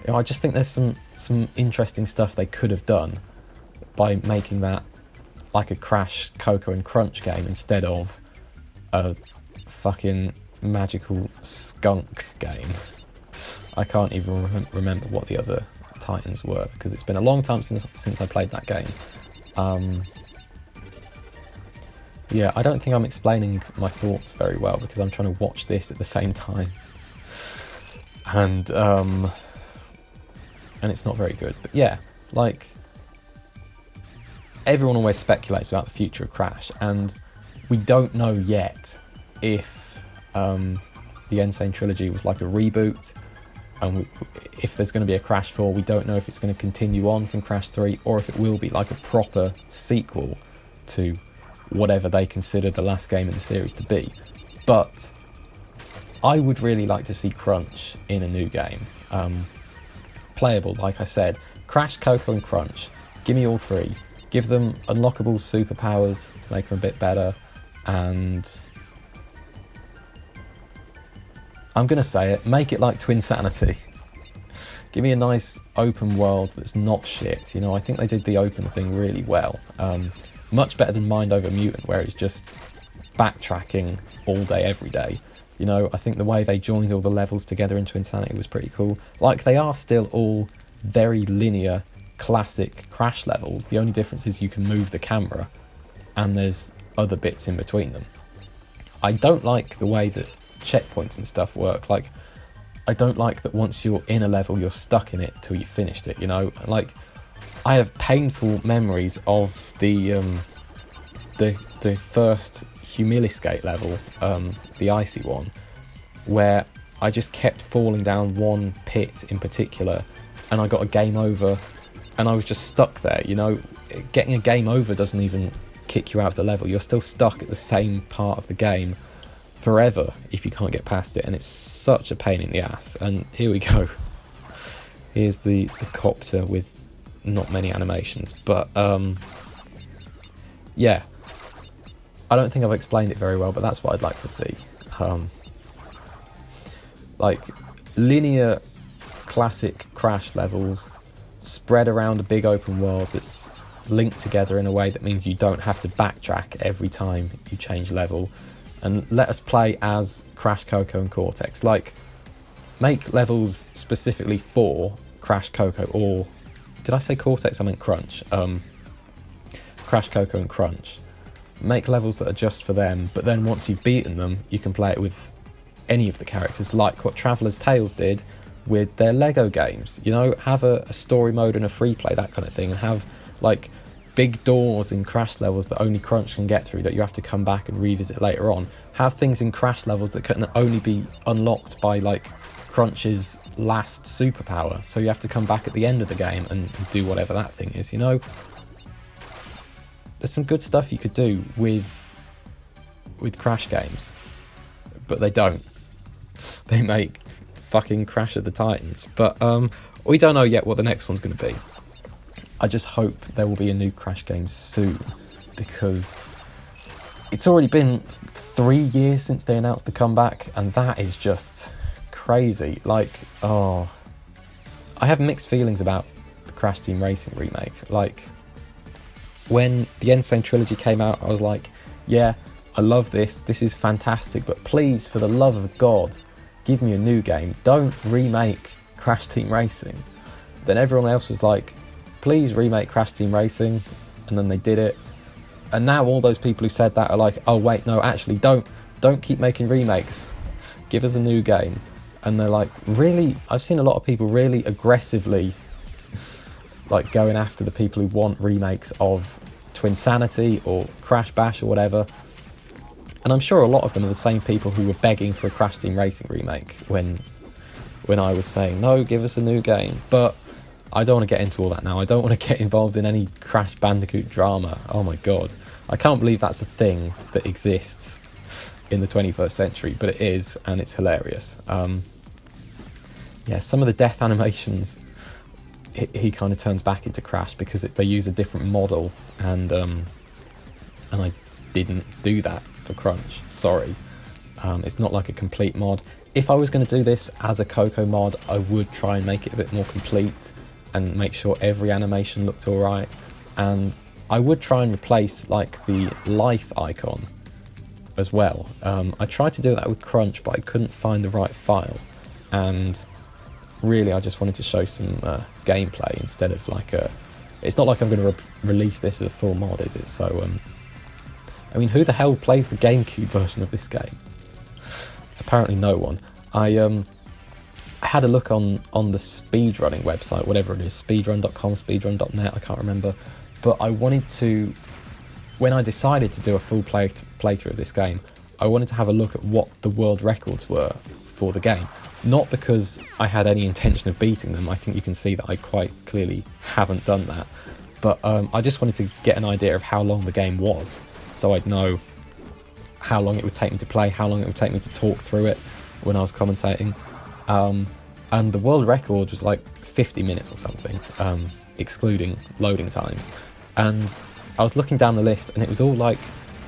know, I just think there's some interesting stuff they could have done by making that like a Crash, Coco and Crunch game instead of a fucking magical skunk game. I can't even remember what the other Titans were, because it's been a long time since I played that game. Yeah, I don't think I'm explaining my thoughts very well, because I'm trying to watch this at the same time. And it's not very good. But yeah, like, everyone always speculates about the future of Crash, and we don't know yet if the Insane Trilogy was like a reboot, and if there's going to be a Crash 4, we don't know if it's going to continue on from Crash 3, or if it will be like a proper sequel to whatever they consider the last game in the series to be. But I would really like to see Crunch in a new game. Playable, like I said. Crash, Coco and Crunch. Give me all three. Give them unlockable superpowers to make them a bit better, and I'm going to say it, make it like Twinsanity. Give me a nice open world that's not shit. You know, I think they did the open thing really well. Much better than Mind Over Mutant, where it's just backtracking all day, every day. You know, I think the way they joined all the levels together in Twinsanity was pretty cool. Like, they are still all very linear, classic Crash levels. The only difference is you can move the camera, and there's other bits in between them. I don't like the way that checkpoints and stuff work. Like, I don't like that once you're in a level, you're stuck in it till you finished it, you know? Like, I have painful memories of the first Humiliscate level, the icy one, where I just kept falling down one pit in particular, and I got a game over, and I was just stuck there, you know? Getting a game over doesn't even kick you out of the level. You're still stuck at the same part of the game forever if you can't get past it, and it's such a pain in the ass. And here we go. Here's the copter with not many animations, but yeah, I don't think I've explained it very well, but that's what I'd like to see. Like, linear classic Crash levels spread around a big open world that's linked together in a way that means you don't have to backtrack every time you change level, and let us play as Crash, Coco and Cortex. Like, make levels specifically for Crash, Coco, or did I say Cortex? I meant Crunch. Crash, Coco and Crunch. Make levels that are just for them, but then once you've beaten them, you can play it with any of the characters, like what Traveller's Tales did with their Lego games. You know, have a story mode and a free play, that kind of thing, and have like big doors in Crash levels that only Crunch can get through that you have to come back and revisit later on. Have things in Crash levels that can only be unlocked by like Crunch's last superpower, so you have to come back at the end of the game and do whatever that thing is, you know? There's some good stuff you could do with Crash games, but they don't. They make fucking Crash of the Titans. But we don't know yet what the next one's going to be. I just hope there will be a new Crash game soon, because it's already been 3 years since they announced the comeback, and that is just crazy. Like, oh, I have mixed feelings about the Crash Team Racing remake. Like, when the Insane Trilogy came out, I was like, yeah, I love this is fantastic, but please, for the love of God, give me a new game. Don't remake Crash Team Racing. Then everyone else was like, please remake Crash Team Racing, and then they did it. And now all those people who said that are like, oh wait, no, actually don't keep making remakes. Give us a new game. And they're like, really? I've seen a lot of people really aggressively like going after the people who want remakes of Twinsanity or Crash Bash or whatever. And I'm sure a lot of them are the same people who were begging for a Crash Team Racing remake when I was saying, no, give us a new game. But I don't want to get into all that now. I don't want to get involved in any Crash Bandicoot drama. Oh my god. I can't believe that's a thing that exists in the 21st century, but it is, and it's hilarious. Yeah, some of the death animations, he kind of turns back into Crash because they use a different model, and I didn't do that for Crunch. Sorry. It's not like a complete mod. If I was going to do this as a Coco mod, I would try and make it a bit more complete and make sure every animation looked alright. And I would try and replace like the life icon as well. I tried to do that with Crunch, but I couldn't find the right file. And really, I just wanted to show some gameplay instead of like a... It's not like I'm going to release this as a full mod, is it? So, I mean, who the hell plays the GameCube version of this game? Apparently no one. I had a look on the speedrunning website, whatever it is, speedrun.com, speedrun.net, I can't remember. But I wanted to, when I decided to do a full playthrough of this game, I wanted to have a look at what the world records were for the game. Not because I had any intention of beating them. I think you can see that I quite clearly haven't done that. But I just wanted to get an idea of how long the game was, so I'd know how long it would take me to play, how long it would take me to talk through it when I was commentating. And the world record was like 50 minutes or something, excluding loading times. And I was looking down the list and it was all like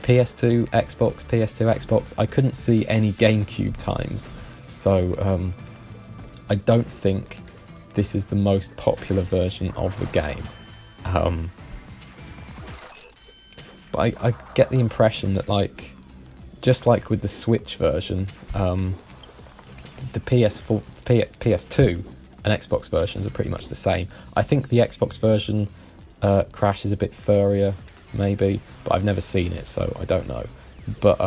PS2, Xbox. I couldn't see any GameCube times. So I don't think this is the most popular version of the game. But I get the impression that, like, just like with the Switch version, the PS4, PS2 and Xbox versions are pretty much the same. I think the Xbox version Crash is a bit furrier, maybe, but I've never seen it, so I don't know. But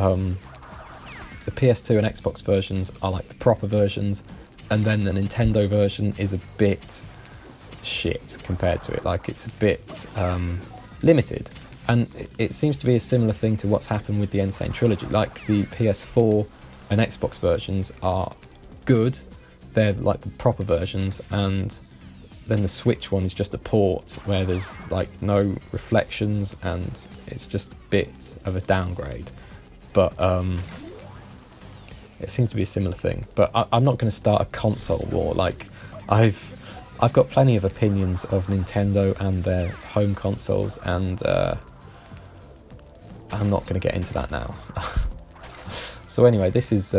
the PS2 and Xbox versions are like the proper versions, and then the Nintendo version is a bit shit compared to it. Like, it's a bit limited. And it seems to be a similar thing to what's happened with the Insane Trilogy. Like, the PS4 and Xbox versions are good, they're like the proper versions, and then the Switch one is just a port where there's like no reflections and it's just a bit of a downgrade. But it seems to be a similar thing. But I'm not going to start a console war. Like, I've got plenty of opinions of Nintendo and their home consoles, and I'm not going to get into that now. So anyway, this is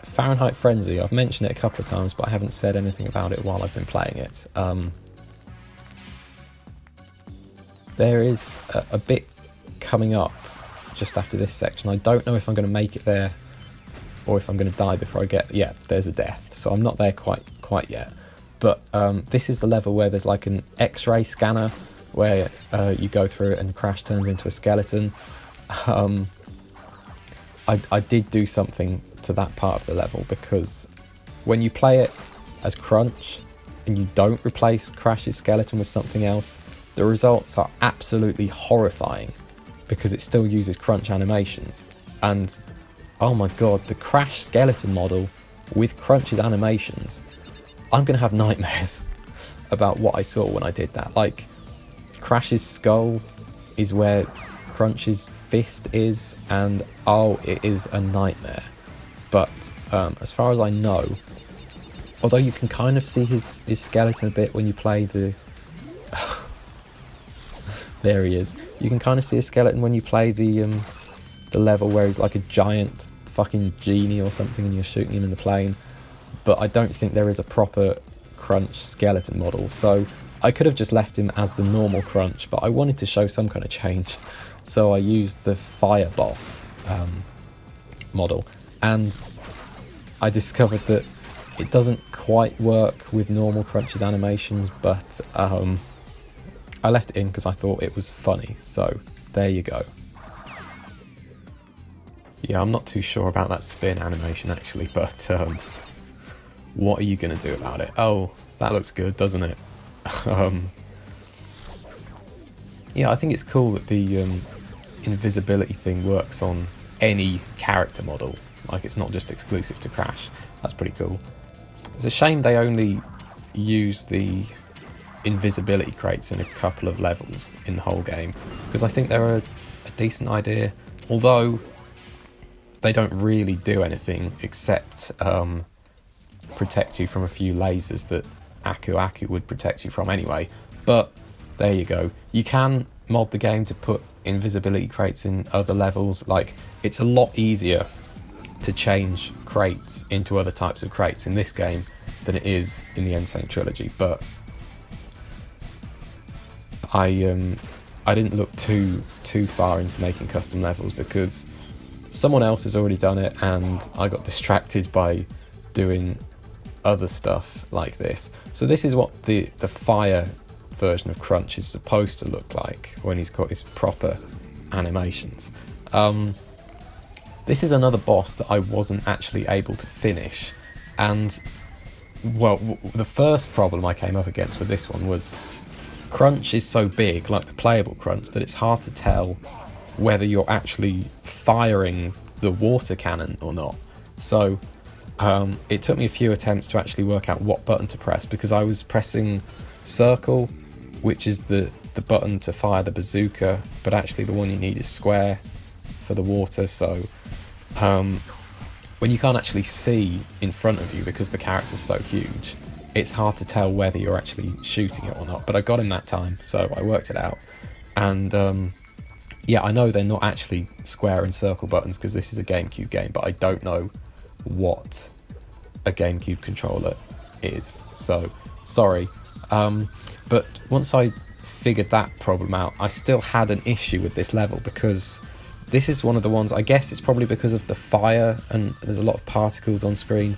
Fahrenheit Frenzy. I've mentioned it a couple of times, but I haven't said anything about it while I've been playing it. There is a bit coming up just after this section. I don't know if I'm going to make it there or if I'm going to die before I get... Yeah, there's a death, so I'm not there quite yet. But this is the level where there's like an X-ray scanner where you go through it and Crash turns into a skeleton. I did do something to that part of the level, because when you play it as Crunch and you don't replace Crash's skeleton with something else, the results are absolutely horrifying, because it still uses Crunch animations. And oh my god, the Crash skeleton model with Crunch's animations, I'm going to have nightmares about what I saw when I did that. Like, Crash's skull is where Crunch's fist is, and oh, it is a nightmare. But as far as I know, although you can kind of see his skeleton a bit when you play the... there he is. You can kind of see his skeleton when you play the level where he's like a giant fucking genie or something and you're shooting him in the plane. But I don't think there is a proper Crunch skeleton model, so I could have just left him as the normal Crunch, but I wanted to show some kind of change. So I used the Fire Boss model, and I discovered that it doesn't quite work with normal Crunch's animations, but I left it in because I thought it was funny, so there you go. Yeah, I'm not too sure about that spin animation actually, but what are you going to do about it? Oh, that looks good, doesn't it? Yeah, I think it's cool that the invisibility thing works on any character model, like it's not just exclusive to Crash. That's pretty cool. It's a shame they only use the invisibility crates in a couple of levels in the whole game, because I think they're a decent idea, although they don't really do anything except protect you from a few lasers that Aku Aku would protect you from anyway. But there you go. You can mod the game to put invisibility crates in other levels. Like, it's a lot easier to change crates into other types of crates in this game than it is in the Insane Trilogy, but I didn't look too far into making custom levels because someone else has already done it and I got distracted by doing other stuff like this. So this is what the fire version of Crunch is supposed to look like when he's got his proper animations. This is another boss that I wasn't actually able to finish, and well, the first problem I came up against with this one was Crunch is so big, like the playable Crunch, that it's hard to tell whether you're actually firing the water cannon or not. So it took me a few attempts to actually work out what button to press, because I was pressing circle, which is the button to fire the bazooka, but actually the one you need is square for the water. So when you can't actually see in front of you because the character's so huge, it's hard to tell whether you're actually shooting it or not. But I got him that time, so I worked it out. And yeah, I know they're not actually square and circle buttons because this is a GameCube game, but I don't know what a GameCube controller is, so sorry. But once I figured that problem out, I still had an issue with this level because this is one of the ones, I guess it's probably because of the fire and there's a lot of particles on screen.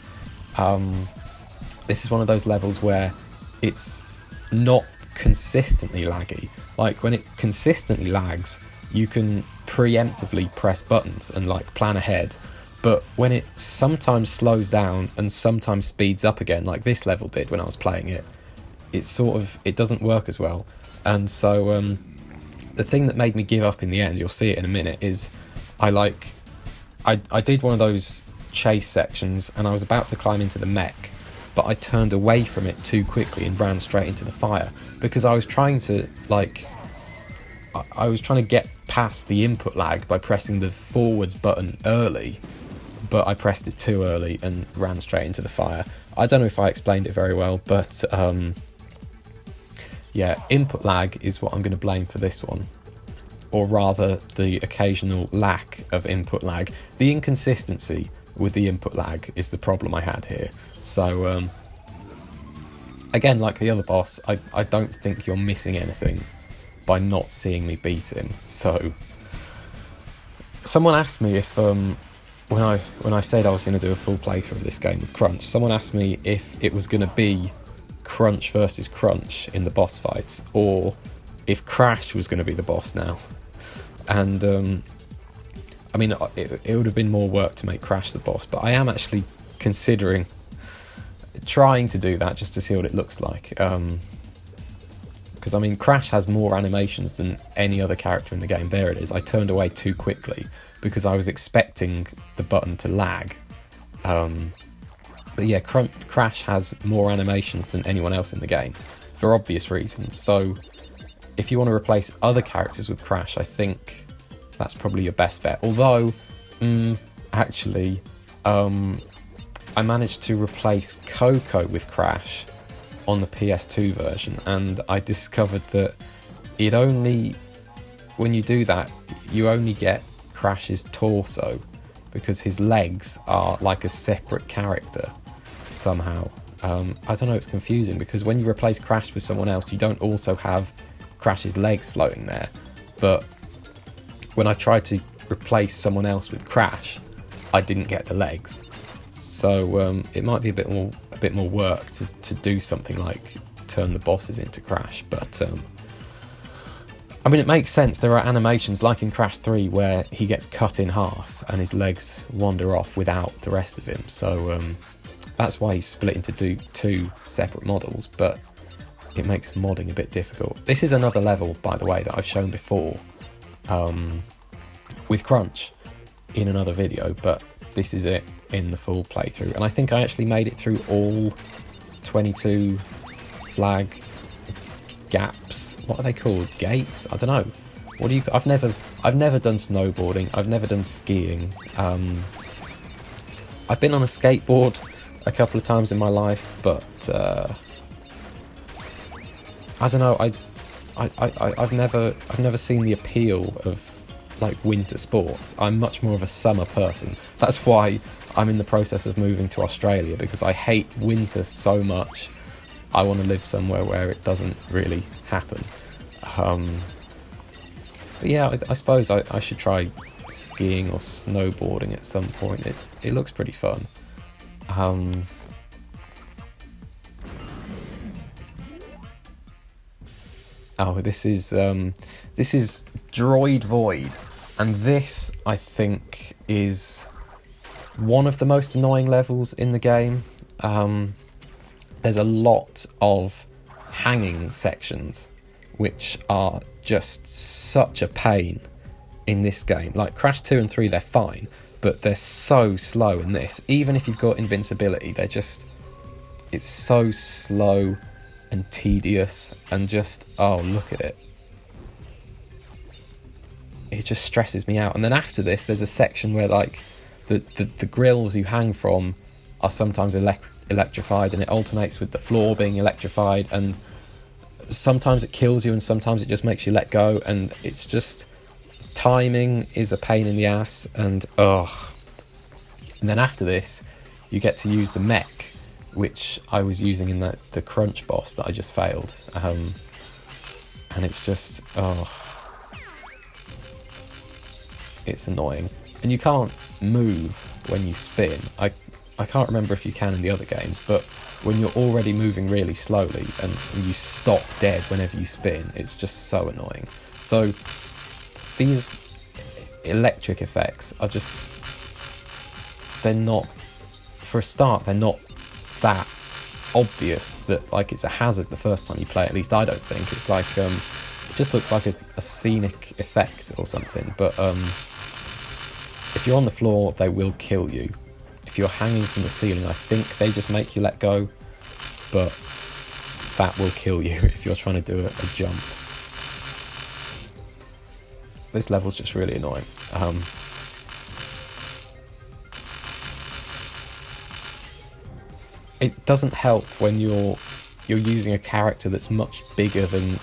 This is one of those levels where it's not consistently laggy. Like, when it consistently lags, you can preemptively press buttons and like plan ahead. But when it sometimes slows down and sometimes speeds up again, like this level did when I was playing it, it doesn't work as well. And so the thing that made me give up in the end, you'll see it in a minute, is I did one of those chase sections and I was about to climb into the mech, but I turned away from it too quickly and ran straight into the fire because I was trying to get past the input lag by pressing the forwards button early, but I pressed it too early and ran straight into the fire. I don't know if I explained it very well, but yeah, input lag is what I'm going to blame for this one, or rather the occasional lack of input lag. The inconsistency with the input lag is the problem I had here. So again, like the other boss, I don't think you're missing anything by not seeing me beat him. So someone asked me if when I said I was going to do a full playthrough of this game with Crunch, someone asked me if it was going to be Crunch versus Crunch in the boss fights, or if Crash was going to be the boss now. And I mean, it would have been more work to make Crash the boss, but I am actually considering trying to do that just to see what it looks like. Because I mean, Crash has more animations than any other character in the game. There it is. I turned away too quickly because I was expecting the button to lag. But yeah, Crash has more animations than anyone else in the game, for obvious reasons. So if you want to replace other characters with Crash, I think that's probably your best bet. Although, actually, I managed to replace Coco with Crash on the PS2 version, and I discovered that when you do that, you only get Crash's torso, because his legs are like a separate character somehow. I don't know, it's confusing, because when you replace Crash with someone else, you don't also have Crash's legs floating there. But when I tried to replace someone else with Crash, I didn't get the legs. So it might be a bit more work to do something like turn the bosses into Crash, but I mean, it makes sense. There are animations like in Crash 3 where he gets cut in half and his legs wander off without the rest of him. So that's why he's split into two separate models, but it makes modding a bit difficult. This is another level, by the way, that I've shown before with Crunch in another video, but this is it in the full playthrough. And I think I actually made it through all 22 flag gaps. What are they called? Gates? I don't know. What do you? I've never done snowboarding. I've never done skiing. I've been on a skateboard a couple of times in my life, but I don't know. I've never seen the appeal of like winter sports. I'm much more of a summer person. That's why I'm in the process of moving to Australia, because I hate winter so much. I want to live somewhere where it doesn't really happen. But yeah, I suppose I should try skiing or snowboarding at some point. It looks pretty fun. Oh, this is Droid Void, and this, I think, is one of the most annoying levels in the game. There's a lot of hanging sections which are just such a pain in this game. Like Crash 2 and 3, they're fine, but they're so slow in this. Even if you've got invincibility, it's so slow and tedious, and just, oh, look at it. It just stresses me out. And then after this, there's a section where like the grills you hang from are sometimes electrified, and it alternates with the floor being electrified, and sometimes it kills you and sometimes it just makes you let go, and it's just, timing is a pain in the ass, and and then after this you get to use the mech, which I was using in the crunch boss that I just failed, and it's just, it's annoying. And you can't move when you spin. I can't remember if you can in the other games, but when you're already moving really slowly and you stop dead whenever you spin, it's just so annoying. So these electric effects are just, they're not, for a start, they're not that obvious that like it's a hazard the first time you play. At least I don't think. It's like it just looks like a scenic effect or something, but if you're on the floor, they will kill you. If you're hanging from the ceiling, I think they just make you let go, but that will kill you if you're trying to do a jump. This level's just really annoying. It doesn't help when you're using a character that's much bigger than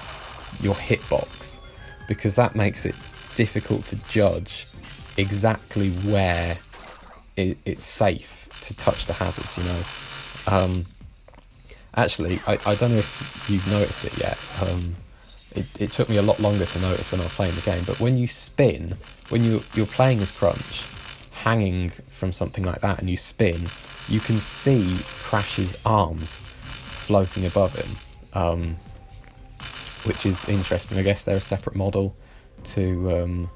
your hitbox, because that makes it difficult to judge exactly where it's safe to touch the hazards, you know. Actually, I don't know if you've noticed it yet. It took me a lot longer to notice when I was playing the game, but when you spin, when you're playing as Crunch, hanging from something like that, and you spin, you can see Crash's arms floating above him, which is interesting. I guess they're a separate model to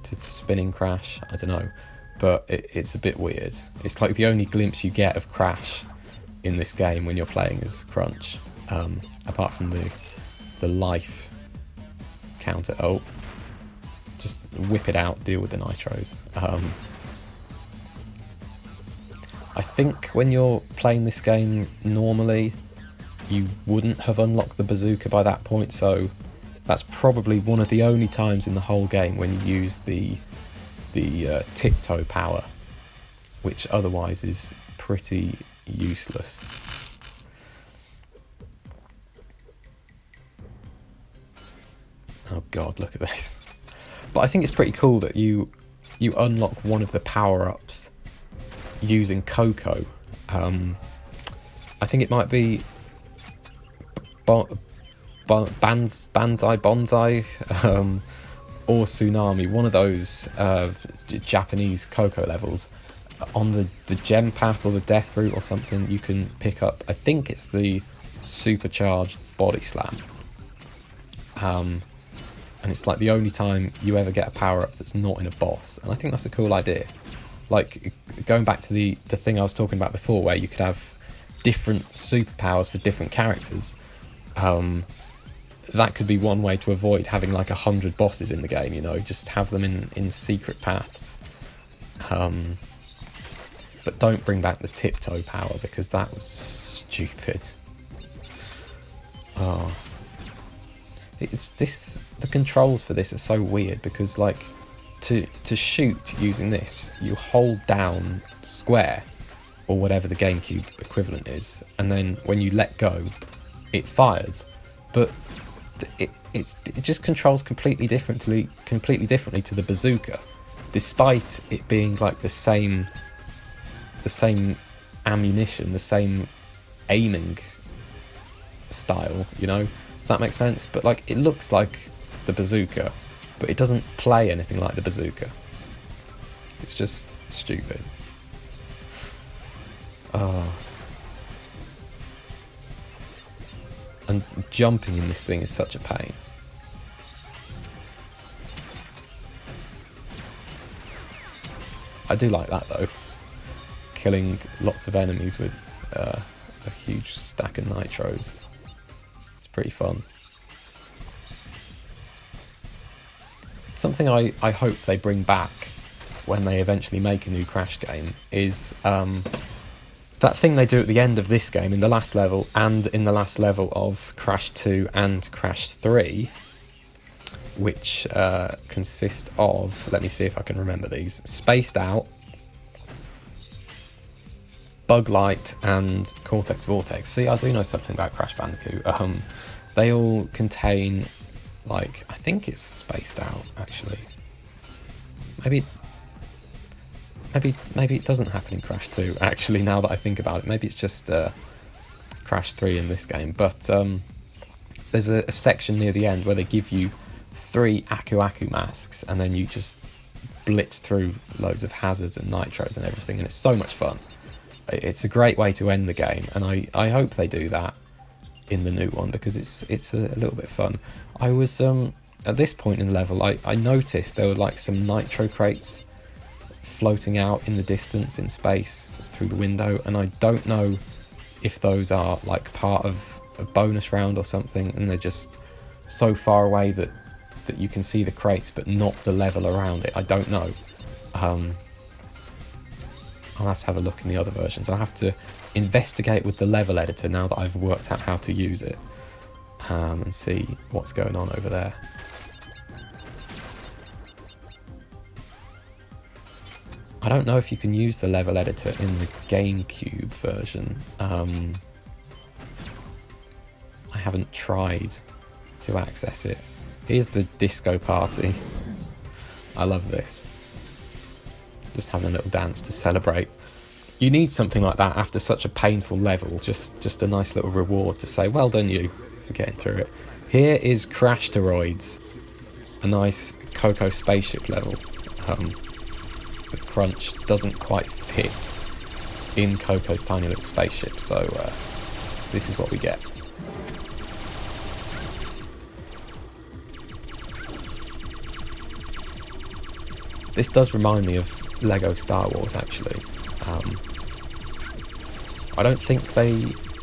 spinning Crash. I don't know, but it's a bit weird. It's like the only glimpse you get of Crash in this game when you're playing as Crunch, apart from the life counter. Oh, just whip it out, deal with the nitros. I think when you're playing this game normally, you wouldn't have unlocked the bazooka by that point, so that's probably one of the only times in the whole game when you use the tiptoe power, which otherwise is pretty useless. Oh god, look at this. But I think it's pretty cool that you unlock one of the power-ups using Coco. I think it might be Banzai, or Tsunami, one of those Japanese Coco levels. On the gem path or the death route or something, you can pick up, I think it's the supercharged body slam. And it's like the only time you ever get a power-up that's not in a boss, and I think that's a cool idea. Like, going back to the thing I was talking about before, where you could have different superpowers for different characters, that could be one way to avoid having like 100 bosses in the game, you know, just have them in secret paths. But don't bring back the tiptoe power, because that was stupid. Oh. The controls for this are so weird, because like to shoot using this, you hold down square or whatever the GameCube equivalent is, and then when you let go, it fires. But it just controls completely differently to the bazooka, despite it being like the same ammunition, the same aiming style, you know. Does that make sense? But like, it looks like the bazooka, but it doesn't play anything like the bazooka. It's just stupid. And jumping in this thing is such a pain. I do like that though. Killing lots of enemies with a huge stack of nitros. It's pretty fun. Something I hope they bring back when they eventually make a new Crash game is that thing they do at the end of this game, in the last level, and in the last level of Crash 2 and Crash 3, which consist of, let me see if I can remember these, Spaced Out, Bug Light, and Cortex Vortex. See, I do know something about Crash Bandicoot. They all contain, like, I think it's Spaced Out, actually. Maybe it doesn't happen in Crash 2, actually, now that I think about it. Maybe it's just Crash 3 in this game. But there's a section near the end where they give you 3 Aku Aku masks, and then you just blitz through loads of hazards and nitros and everything, and it's so much fun. It's a great way to end the game, and I hope they do that in the new one, because it's a little bit fun. I was, at this point in the level, I noticed there were like some nitro crates floating out in the distance in space through the window, and I don't know if those are like part of a bonus round or something, and they're just so far away that you can see the crates but not the level around it. I don't know. I'll have to have a look in the other versions. I'll have to investigate with the level editor now that I've worked out how to use it, and see what's going on over there. I don't know if you can use the level editor in the GameCube version. I haven't tried to access it. Here's the disco party. I love this. Just having a little dance to celebrate. You need something like that after such a painful level. Just a nice little reward to say, well done you for getting through it. Here is Crash Teroids, a nice Coco spaceship level. The crunch doesn't quite fit in Coco's tiny little spaceship, so this is what we get. This does remind me of Lego Star Wars, actually. I don't think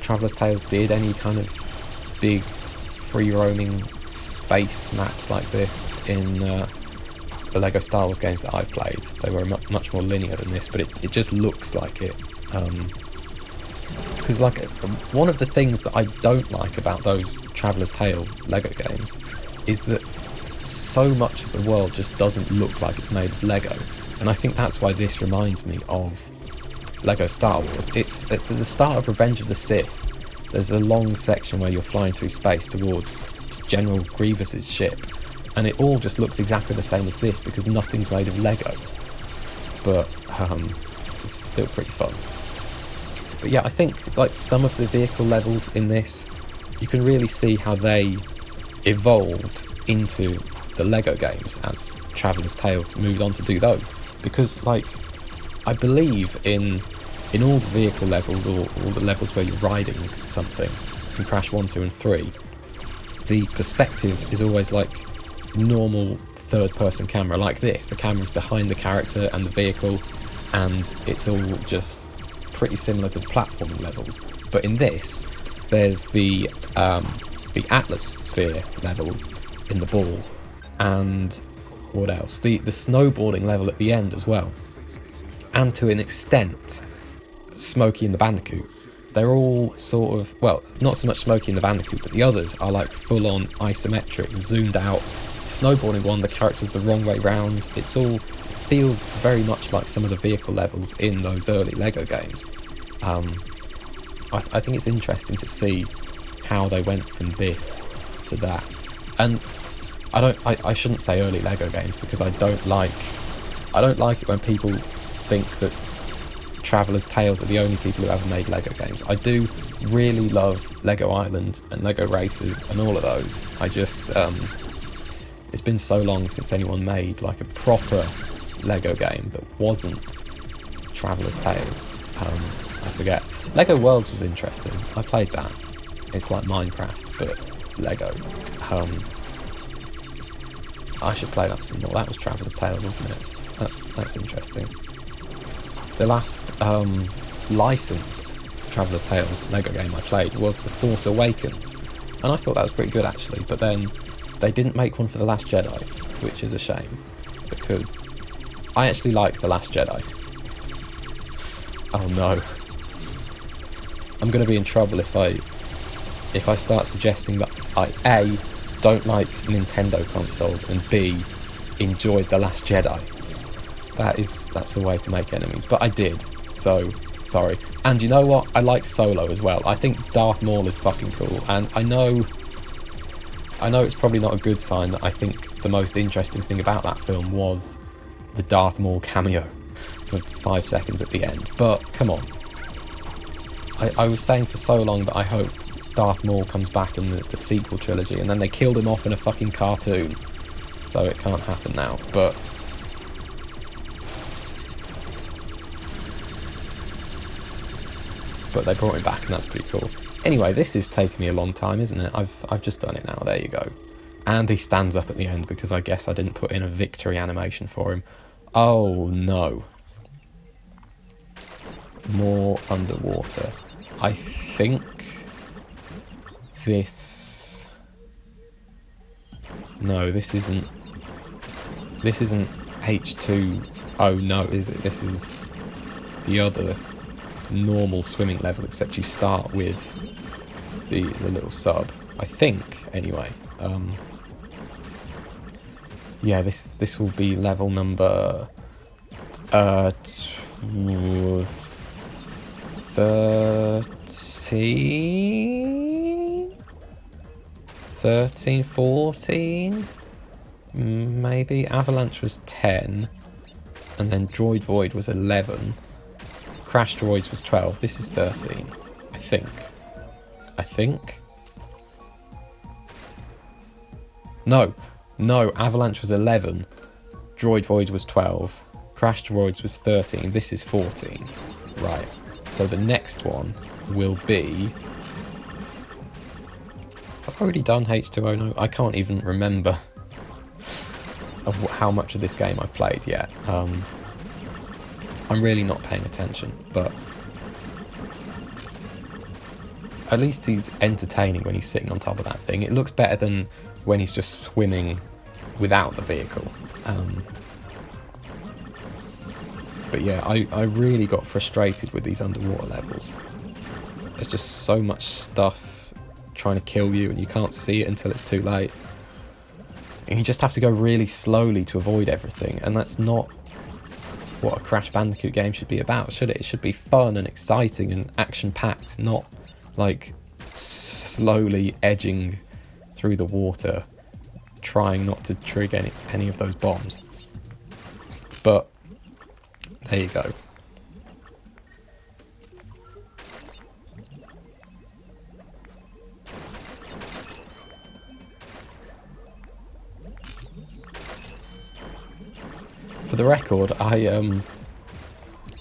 Traveller's Tales did any kind of big free-roaming space maps like this in the Lego Star Wars games that I've played. They were much more linear than this, but it just looks like it. Because like one of the things that I don't like about those Traveller's Tale Lego games is that so much of the world just doesn't look like it's made of Lego, and I think that's why this reminds me of Lego Star Wars. It's at the start of Revenge of the Sith. There's a long section where you're flying through space towards General Grievous's ship, and it all just looks exactly the same as this because nothing's made of Lego. But it's still pretty fun. But yeah, I think like some of the vehicle levels in this, you can really see how they evolved into the Lego games as Traveller's Tales moved on to do those. Because like, I believe in all the vehicle levels, or all the levels where you're riding something, in Crash 1, 2 and 3, the perspective is always like normal third-person camera like this. The camera's behind the character and the vehicle, and it's all just pretty similar to the platforming levels. But in this, there's the Atlas Sphere levels in the ball, and what else? The snowboarding level at the end as well. And to an extent, Smokey and the Bandicoot. They're all sort of, well, not so much Smokey and the Bandicoot, but the others are like full-on isometric, zoomed out. The snowboarding one, the character's the wrong way round. It's all feels very much like some of the vehicle levels in those early Lego games. I think it's interesting to see how they went from this to that. And I shouldn't say early Lego games, because I don't like it when people think that Traveller's Tales are the only people who ever made Lego games. I do really love Lego Island and Lego Racers and all of those. I just it's been so long since anyone made like a proper Lego game that wasn't Traveller's Tales. I forget. Lego Worlds was interesting. I played that. It's like Minecraft but Lego. I should play that some more. That was Traveller's Tales, wasn't it? That's interesting. The last licensed Traveller's Tales Lego game I played was The Force Awakens, and I thought that was pretty good actually, but then they didn't make one for The Last Jedi, which is a shame, because I actually like The Last Jedi. Oh no. I'm going to be in trouble if I start suggesting that I A, don't like Nintendo consoles, and B, enjoyed The Last Jedi. That's a way to make enemies, but I did, so sorry. And you know what? I like Solo as well. I think Darth Maul is fucking cool, and I know it's probably not a good sign that I think the most interesting thing about that film was the Darth Maul cameo for 5 seconds at the end, but come on. I was saying for so long that I hope Darth Maul comes back in the sequel trilogy, and then they killed him off in a fucking cartoon, so it can't happen now, but they brought him back, and that's pretty cool. Anyway, this is taking me a long time, isn't it? I've just done it now, there you go. And he stands up at the end, because I guess I didn't put in a victory animation for him. Oh no. More underwater. I think this... No, this isn't H2O, no, is it? This is the other normal swimming level, except you start with the little sub, I think, anyway. Yeah, this will be level number 13, 14, maybe. Avalanche was 10, and then Droid Void was 11. Crash Droids was 12. This is 13, I think. No, Avalanche was 11. Droid Void was 12. Crash Droids was 13. This is 14. Right. So the next one will be... I've already done H2O. No, I can't even remember of how much of this game I've played yet. I'm really not paying attention, but at least he's entertaining when he's sitting on top of that thing. It looks better than when he's just swimming without the vehicle. But yeah, I really got frustrated with these underwater levels. There's just so much stuff trying to kill you and you can't see it until it's too late. And you just have to go really slowly to avoid everything, and that's not what a Crash Bandicoot game should be about, should it? It should be fun and exciting and action-packed, not like slowly edging through the water, trying not to trigger any of those bombs. But there you go. For the record,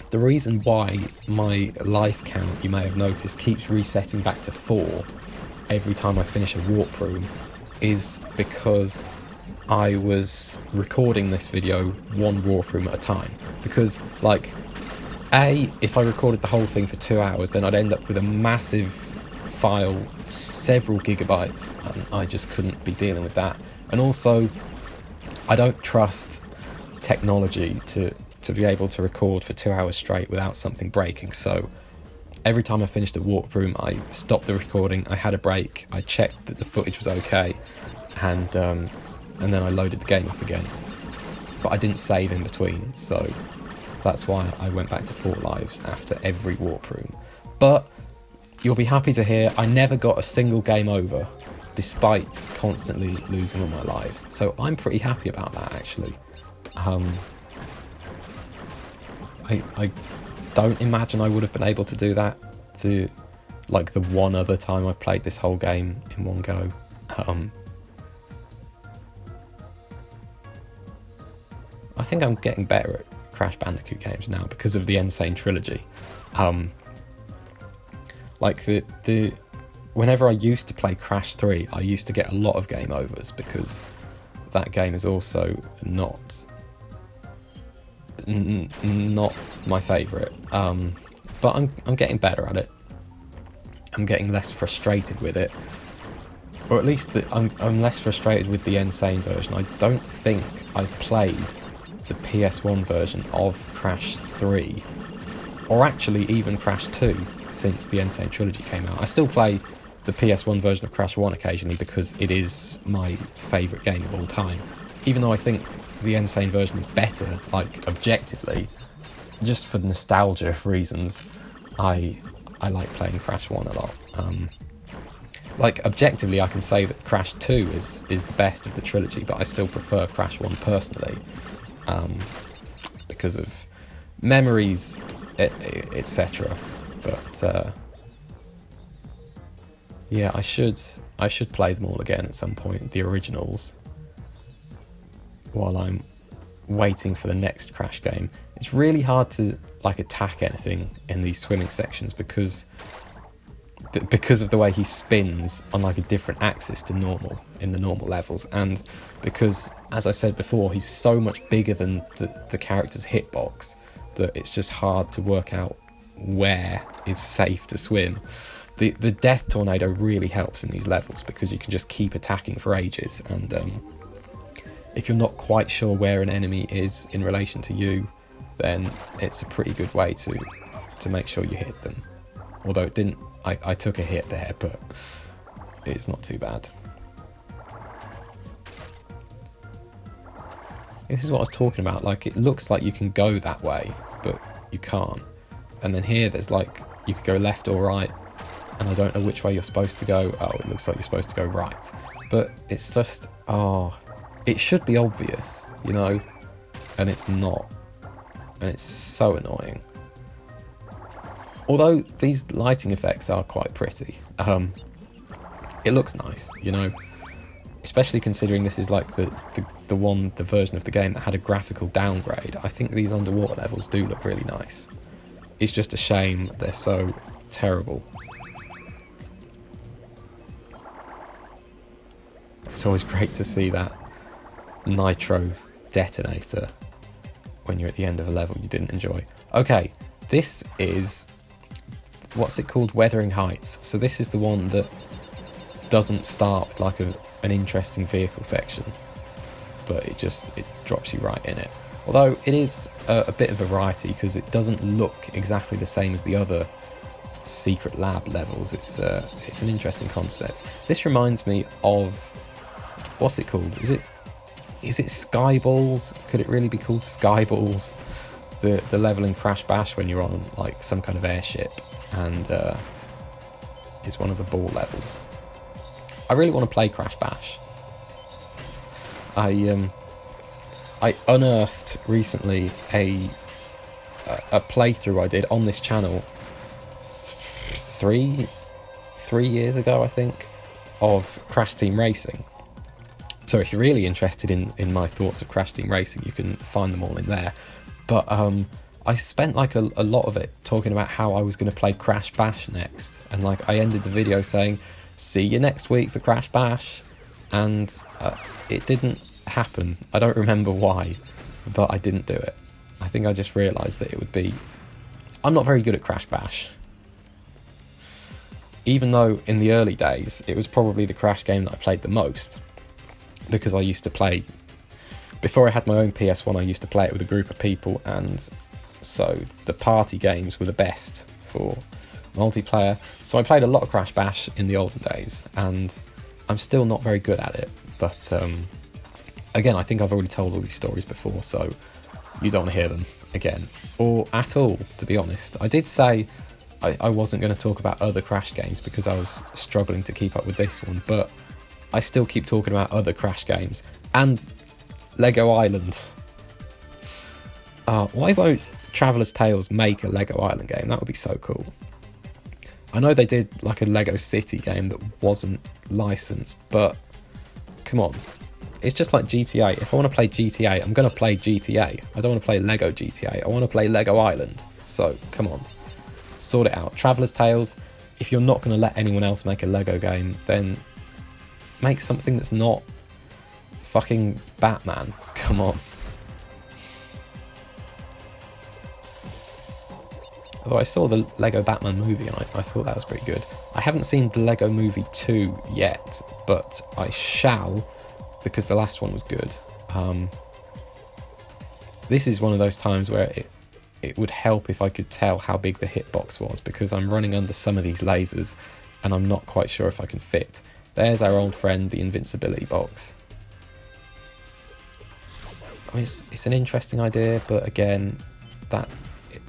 the reason why my life count, you may have noticed, keeps resetting back to 4 every time I finish a warp room is because I was recording this video one warp room at a time. Because, like, if I recorded the whole thing for 2 hours, then I'd end up with a massive file, several gigabytes, and I just couldn't be dealing with that. And also, I don't trust technology to be able to record for 2 hours straight without something breaking. So every time I finished a warp room, I stopped the recording, I had a break, I checked that the footage was okay, and then I loaded the game up again. But I didn't save in between, so that's why I went back to 4 lives after every warp room. But you'll be happy to hear I never got a single game over, despite constantly losing all my lives. So I'm pretty happy about that, actually. I don't imagine I would have been able to do that to, like, the one other time I've played this whole game in one go. I think I'm getting better at Crash Bandicoot games now because of the Insane Trilogy. Like, whenever I used to play Crash 3, I used to get a lot of game overs because that game is also not my favourite, but I'm getting better at it. I'm getting less frustrated with it, or at least I'm less frustrated with the Insane version. I don't think I've played the PS1 version of Crash 3, or actually even Crash 2 since the Insane Trilogy came out. I still play the PS1 version of Crash 1 occasionally because it is my favourite game of all time, even though I think the Insane version is better, like, objectively. Just for nostalgia reasons, I like playing Crash 1 a lot. Like, objectively, I can say that Crash 2 is the best of the trilogy, but I still prefer Crash 1 personally, because of memories, etc. But yeah, I should play them all again at some point, the originals, while I'm waiting for the next Crash game. It's really hard to, like, attack anything in these swimming sections because of the way he spins on, like, a different axis to normal in the normal levels, and because, as I said before, he's so much bigger than the character's hitbox that it's just hard to work out where is safe to swim. The death tornado really helps in these levels because you can just keep attacking for ages, and if you're not quite sure where an enemy is in relation to you, then it's a pretty good way to make sure you hit them. Although it didn't, I took a hit there, but it's not too bad. This is what I was talking about, like, it looks like you can go that way, but you can't. And then here there's, like, you could go left or right, and I don't know which way you're supposed to go. Oh, it looks like you're supposed to go right. But it's just, it should be obvious, you know, and it's not. And it's so annoying. Although these lighting effects are quite pretty. It looks nice, you know, especially considering this is like the version of the game that had a graphical downgrade. I think these underwater levels do look really nice. It's just a shame they're so terrible. It's always great to see that nitro detonator when you're at the end of a level you didn't enjoy. Okay, this is, what's it called? Weathering Heights. So this is the one that doesn't start with like an interesting vehicle section, but it drops you right in it. Although it is a bit of variety because it doesn't look exactly the same as the other secret lab levels. It's an interesting concept. This reminds me of, what's it called? Is it Skyballs? Could it really be called Skyballs? The level in Crash Bash when you're on like some kind of airship, and it's one of the ball levels. I really want to play Crash Bash. I unearthed recently a playthrough I did on this channel 3 years ago, I think, of Crash Team Racing. So if you're really interested in my thoughts of Crash Team Racing, you can find them all in there. But I spent like a lot of it talking about how I was going to play Crash Bash next, and like I ended the video saying, "See you next week for Crash Bash," and it didn't happen. I don't remember why, but I didn't do it. I think I just realised that it would be... I'm not very good at Crash Bash. Even though in the early days it was probably the Crash game that I played the most, because I used to play... Before I had my own PS1, I used to play it with a group of people, and so the party games were the best for multiplayer. So I played a lot of Crash Bash in the olden days, and I'm still not very good at it. But again, I think I've already told all these stories before, so you don't want to hear them again, or at all, to be honest. I did say I wasn't going to talk about other Crash games because I was struggling to keep up with this one, but I still keep talking about other Crash games. And Lego Island. Why won't Traveller's Tales make a Lego Island game? That would be so cool. I know they did like a Lego City game that wasn't licensed, but come on. It's just like GTA. If I want to play GTA, I'm going to play GTA. I don't want to play Lego GTA. I want to play Lego Island. So come on. Sort it out. Traveller's Tales, if you're not going to let anyone else make a Lego game, then make something that's not fucking Batman. Come on. Although I saw the Lego Batman movie and I thought that was pretty good. I haven't seen the Lego Movie 2 yet, but I shall, because the last one was good. This is one of those times where it would help if I could tell how big the hitbox was, because I'm running under some of these lasers and I'm not quite sure if I can fit. There's our old friend, the invincibility box. I mean, it's an interesting idea, but again,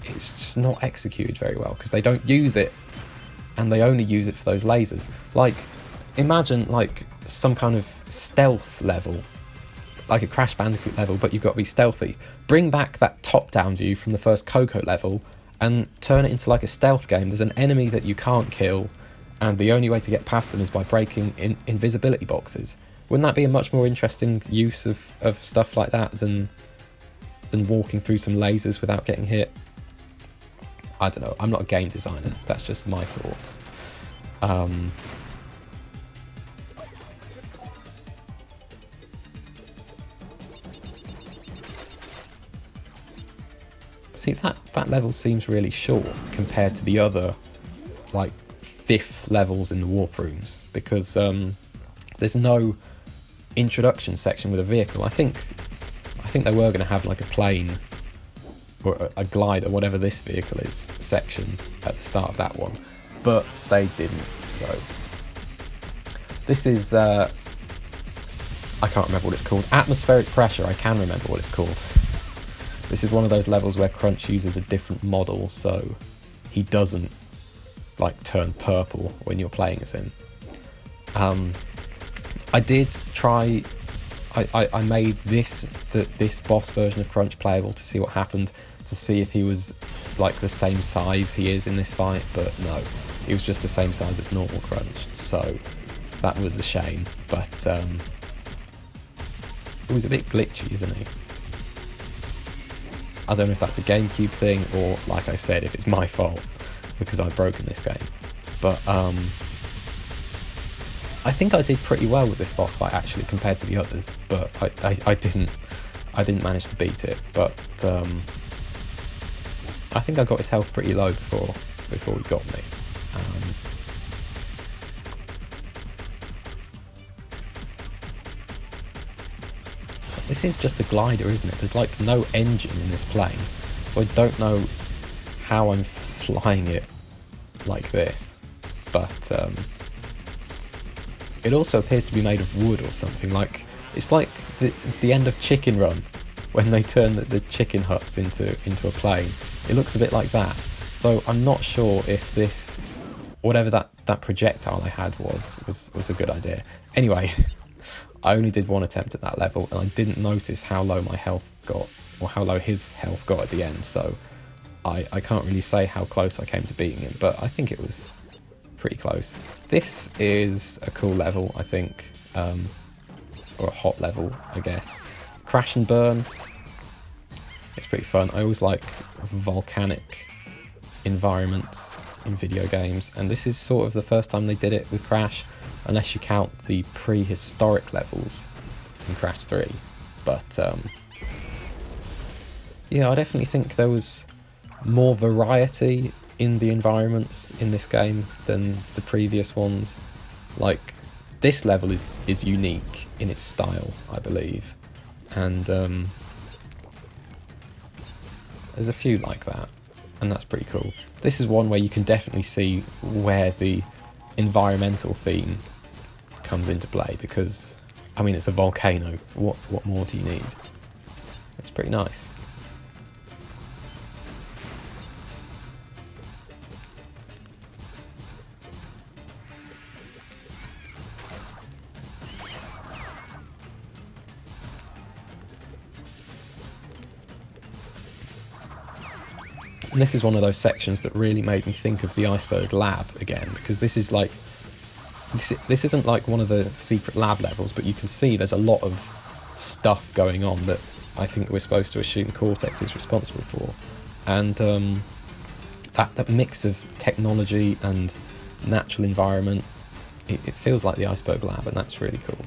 it's just not executed very well because they don't use it, and they only use it for those lasers. Like, imagine like some kind of stealth level, like a Crash Bandicoot level, but you've got to be stealthy. Bring back that top-down view from the first Coco level and turn it into like a stealth game. There's an enemy that you can't kill, and the only way to get past them is by breaking invisibility boxes. Wouldn't that be a much more interesting use of stuff like that than walking through some lasers without getting hit? I don't know. I'm not a game designer. That's just my thoughts. See, that level seems really short compared to the other, like, 5th levels in the warp rooms, because there's no introduction section with a vehicle. I think they were going to have like a plane or a glider, whatever this vehicle is, section at the start of that one, but they didn't. So this is I can't remember what it's called. Atmospheric Pressure. I can remember what it's called. This is one of those levels where Crunch uses a different model, so he doesn't like turn purple when you're playing as him. I did try. I made this boss version of Crunch playable to see what happened, to see if he was like the same size he is in this fight, but no, he was just the same size as normal Crunch, so that was a shame. But it was a bit glitchy, isn't he? I don't know if that's a GameCube thing, or like I said, if it's my fault because I've broken this game, but I think I did pretty well with this boss fight actually compared to the others, but I didn't manage to beat it. But I think I got his health pretty low before he got me. this is just a glider, isn't it? There's like no engine in this plane, so I don't know how I'm flying it like this. But it also appears to be made of wood or something. Like, it's like the end of Chicken Run, when they turn the chicken huts into a plane. It looks a bit like that. So I'm not sure if this, whatever that projectile I had was a good idea. Anyway, I only did one attempt at that level, and I didn't notice how low my health got, or how low his health got at the end, so I can't really say how close I came to beating him, but I think it was pretty close. This is a cool level, I think, or a hot level, I guess. Crash and burn. It's pretty fun. I always like volcanic environments in video games, and this is sort of the first time they did it with Crash, unless you count the prehistoric levels in Crash 3. But yeah, I definitely think there was more variety in the environments in this game than the previous ones. Like, this level is unique in its style, I believe, and there's a few like that, and that's pretty cool. This is one where you can definitely see where the environmental theme comes into play, because, I mean, it's a volcano. What more do you need? It's pretty nice. And this is one of those sections that really made me think of the Iceberg Lab again, because this is like, this isn't like one of the secret lab levels, but you can see there's a lot of stuff going on that I think we're supposed to assume Cortex is responsible for. And that mix of technology and natural environment, it feels like the Iceberg Lab, and that's really cool.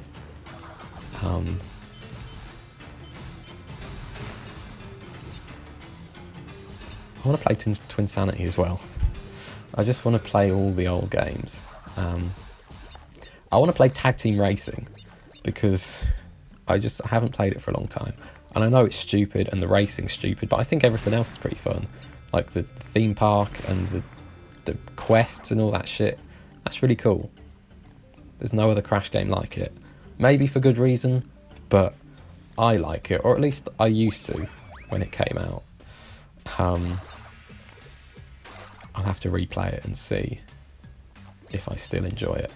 I want to play Twinsanity as well. I just want to play all the old games. I want to play Tag Team Racing, because I haven't played it for a long time. And I know it's stupid and the racing's stupid, but I think everything else is pretty fun. Like the theme park and the quests and all that shit. That's really cool. There's no other Crash game like it. Maybe for good reason, but I like it, or at least I used to when it came out. I'll have to replay it and see if I still enjoy it.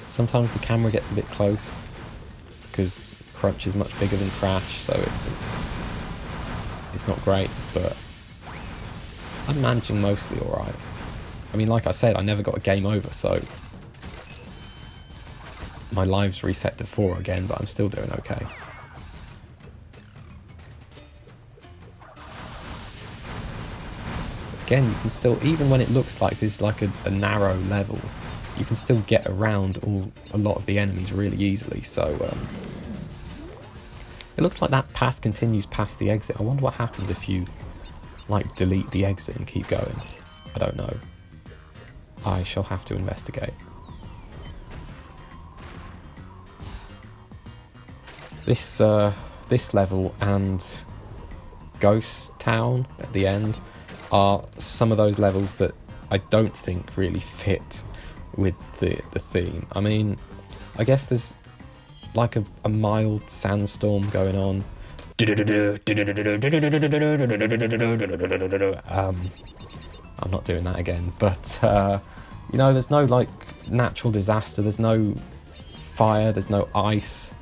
Sometimes the camera gets a bit close because Crunch is much bigger than Crash, so it's not great, but I'm managing mostly alright. I mean, like I said, I never got a game over, so my lives reset to 4 again, but I'm still doing okay. Again, you can still, even when it looks like there's like a narrow level, you can still get around a lot of the enemies really easily, so it looks like that path continues past the exit. I wonder what happens if you like delete the exit and keep going. I don't know. I shall have to investigate. This level and Ghost Town at the end are some of those levels that I don't think really fit with the theme. I mean, I guess there's like a mild sandstorm going on. I'm not doing that again, but you know, there's no like natural disaster, there's no fire, there's no ice.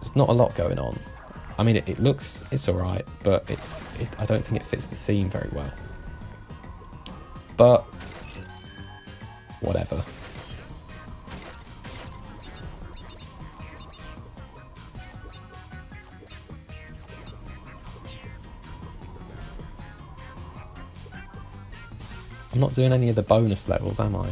There's not a lot going on. I mean, it's alright, but I don't think it fits the theme very well. But whatever. I'm not doing any of the bonus levels, am I?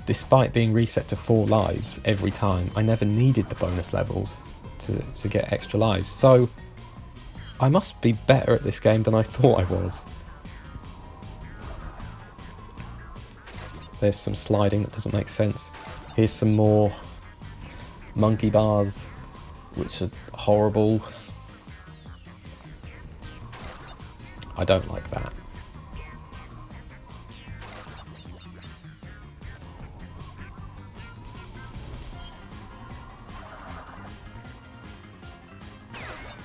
Despite being reset to 4 lives every time, I never needed the bonus levels to get extra lives. So I must be better at this game than I thought I was. There's some sliding that doesn't make sense. Here's some more monkey bars, which are horrible. I don't like that.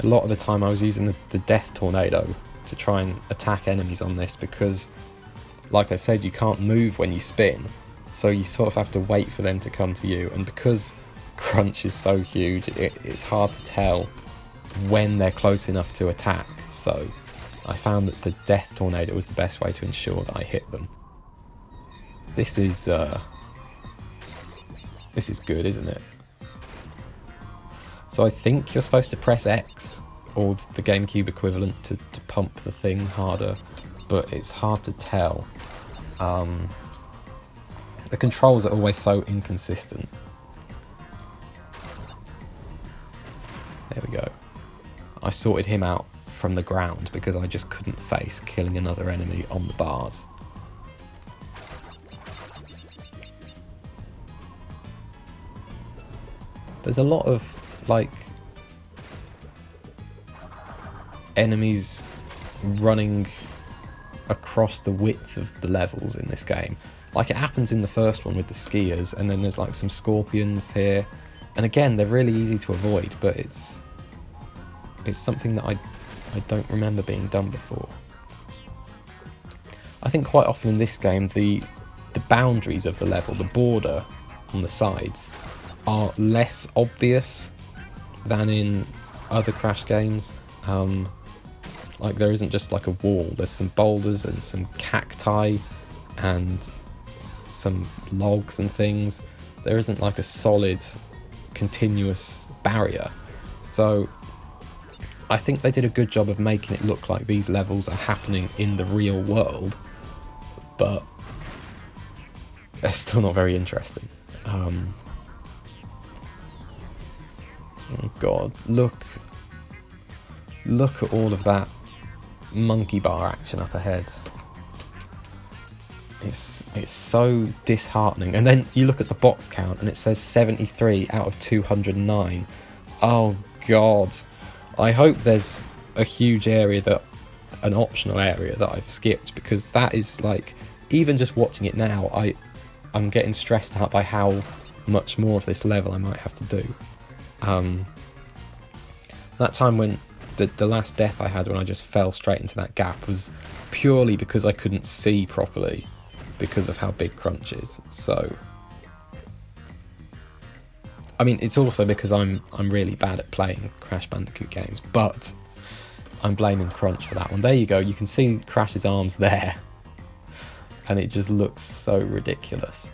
A lot of the time I was using the death tornado to try and attack enemies on this because, like I said, you can't move when you spin, so you sort of have to wait for them to come to you, and because crunch is so huge, it's hard to tell when they're close enough to attack, so I found that the death tornado was the best way to ensure that I hit them. This is good, isn't it? So I think you're supposed to press X, or the GameCube equivalent, to pump the thing harder, but it's hard to tell. The controls are always so inconsistent. There we go. I sorted him out from the ground because I just couldn't face killing another enemy on the bars. There's a lot of, like, enemies running across the width of the levels in this game. Like it happens in the first one with the skiers, and then there's like some scorpions here. And again, they're really easy to avoid, but it's something that I don't remember being done before. I think quite often in this game, the boundaries of the level, the border on the sides, are less obvious than in other Crash games. Like there isn't just like a wall, there's some boulders and some cacti and some logs and things. There isn't like a solid continuous barrier. So I think they did a good job of making it look like these levels are happening in the real world, but they're still not very interesting. Oh god, look at all of that monkey bar action up ahead. It's so disheartening. And then you look at the box count and it says 73 out of 209. Oh god. I hope there's a huge area, an optional area that I've skipped, because that is like, even just watching it now, I'm getting stressed out by how much more of this level I might have to do. That time when the last death I had when I just fell straight into that gap was purely because I couldn't see properly because of how big crunch is. So I mean, it's also because I'm really bad at playing Crash Bandicoot games, but I'm blaming crunch for that one. There you go, you can see Crash's arms there, and it just looks so ridiculous.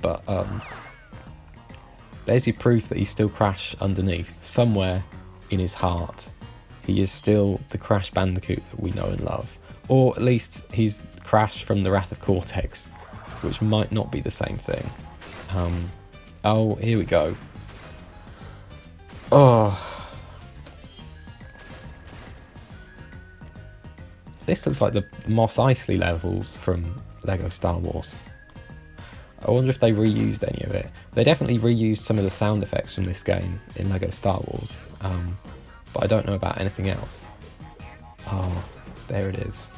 But there's your proof that he's still Crash underneath. Somewhere in his heart, he is still the Crash Bandicoot that we know and love. Or at least he's Crash from the Wrath of Cortex, which might not be the same thing. Oh, here we go. Oh. This looks like the Mos Eisley levels from Lego Star Wars. I wonder if they reused any of it. They definitely reused some of the sound effects from this game in Lego Star Wars, but I don't know about anything else. Oh, there it is.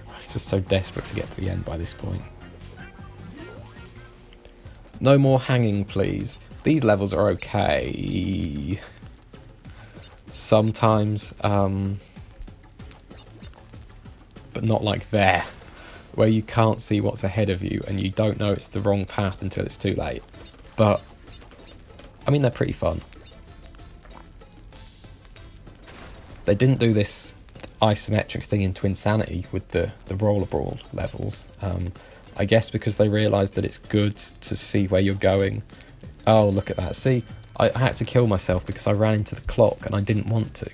I'm just so desperate to get to the end by this point. No more hanging, please. These levels are okay sometimes, but not like there, where you can't see what's ahead of you and you don't know it's the wrong path until it's too late. But I mean, they're pretty fun. They didn't do this isometric thing in Twinsanity with the rollerball levels. I guess because they realised that it's good to see where you're going. Oh, look at that. See, I had to kill myself because I ran into the clock and I didn't want to.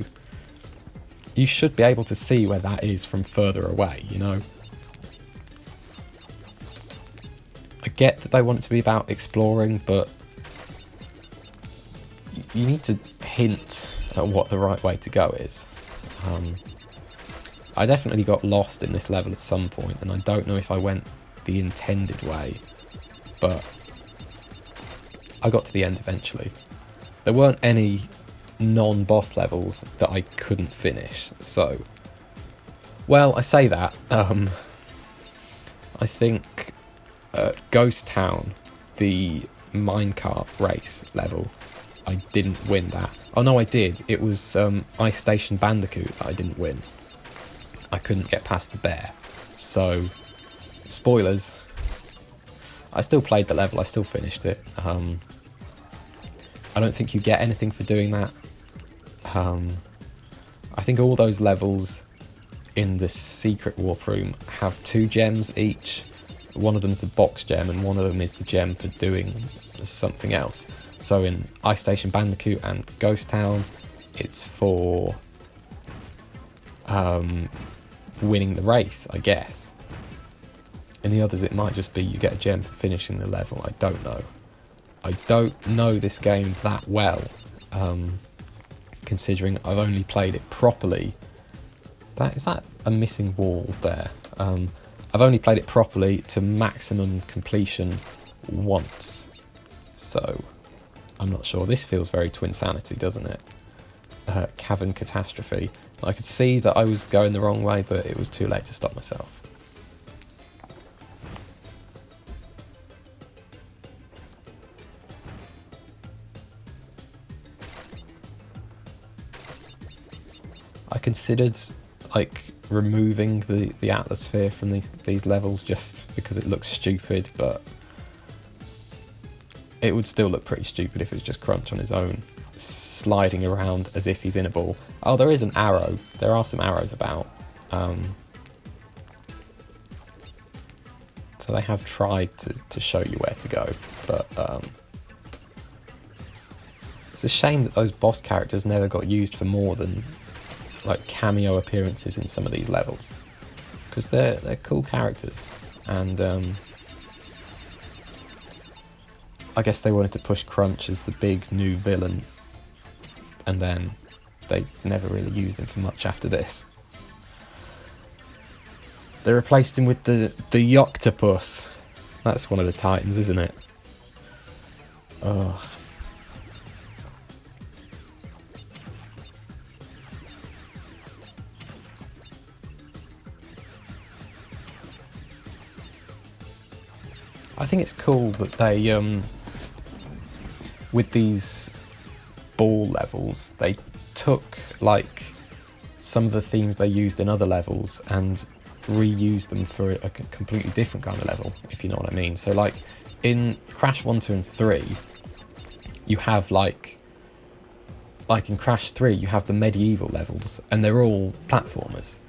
You should be able to see where that is from further away, you know? I get that they want it to be about exploring, but you need to hint at what the right way to go is. I definitely got lost in this level at some point, and I don't know if I went the intended way, but I got to the end eventually. There weren't any non-boss levels that I couldn't finish, so... Well, I say that, I think Ghost Town, the minecart race level, I didn't win that. Oh no, I did. It was Ice Station Bandicoot that I didn't win. I couldn't get past the bear. So, spoilers. I still played the level, I still finished it. I don't think you get anything for doing that. I think all those levels in the secret warp room have 2 gems each. One of them's the box gem and one of them is the gem for doing something else. So in Ice Station Bandicoot and Ghost Town, it's for winning the race, I guess. In the others, it might just be you get a gem for finishing the level. I don't know. I don't know this game that well, considering I've only played it properly. Is that a missing wall there? I've only played it properly to maximum completion once, so I'm not sure. This feels very Twinsanity, doesn't it? Cavern Catastrophe. I could see that I was going the wrong way, but it was too late to stop myself. I considered removing the atmosphere from these levels just because it looks stupid, but it would still look pretty stupid if it was just Crunch on his own, sliding around as if he's in a ball. Oh, there is an arrow. There are some arrows about. So they have tried to show you where to go, but it's a shame that those boss characters never got used for more than cameo appearances in some of these levels, because they're cool characters, and I guess they wanted to push Crunch as the big new villain, and then they never really used him for much after this. They replaced him with the Yoctopus. That's one of the Titans, isn't it? Oh. I think it's cool that they, with these ball levels, they took some of the themes they used in other levels and reused them for a completely different kind of level, if you know what I mean. So in Crash 1, 2 and 3, you have in Crash 3 you have the medieval levels and they're all platformers,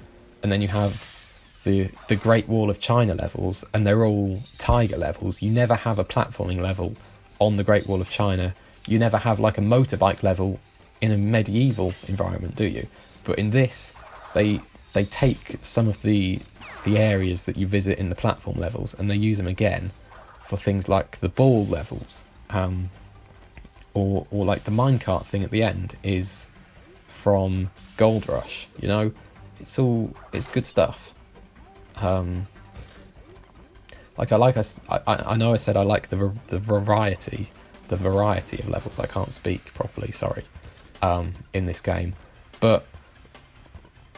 and then you have the Great Wall of China levels and they're all tiger levels. You never have a platforming level on the Great Wall of China. You never have a motorbike level in a medieval environment, do you? But in this, they take some of the areas that you visit in the platform levels and they use them again for things like the ball levels, or the minecart thing at the end is from Gold Rush. You know, it's good stuff. I know I said I like the variety of levels. I can't speak properly, sorry, in this game, but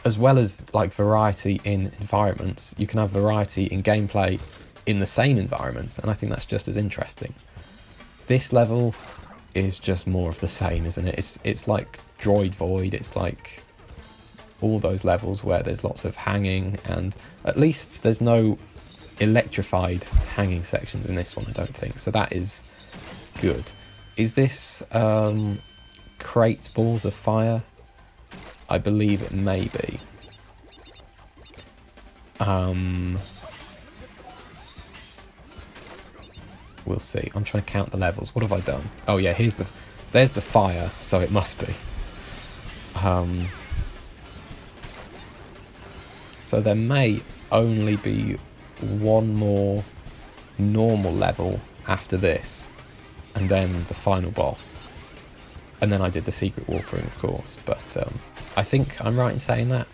as well as variety in environments, you can have variety in gameplay in the same environments, and I think that's just as interesting. This level is just more of the same, isn't it? It's like Droid Void. It's like all those levels where there's lots of hanging, and at least there's no electrified hanging sections in this one, I don't think, so that is good. Is this Crate Balls of Fire? I believe it may be. We'll see. I'm trying to count the levels. What have I done? Oh yeah, there's the fire, so it must be. So there may only be one more normal level after this, and then the final boss. And then I did the secret warp room, of course, but I think I'm right in saying that.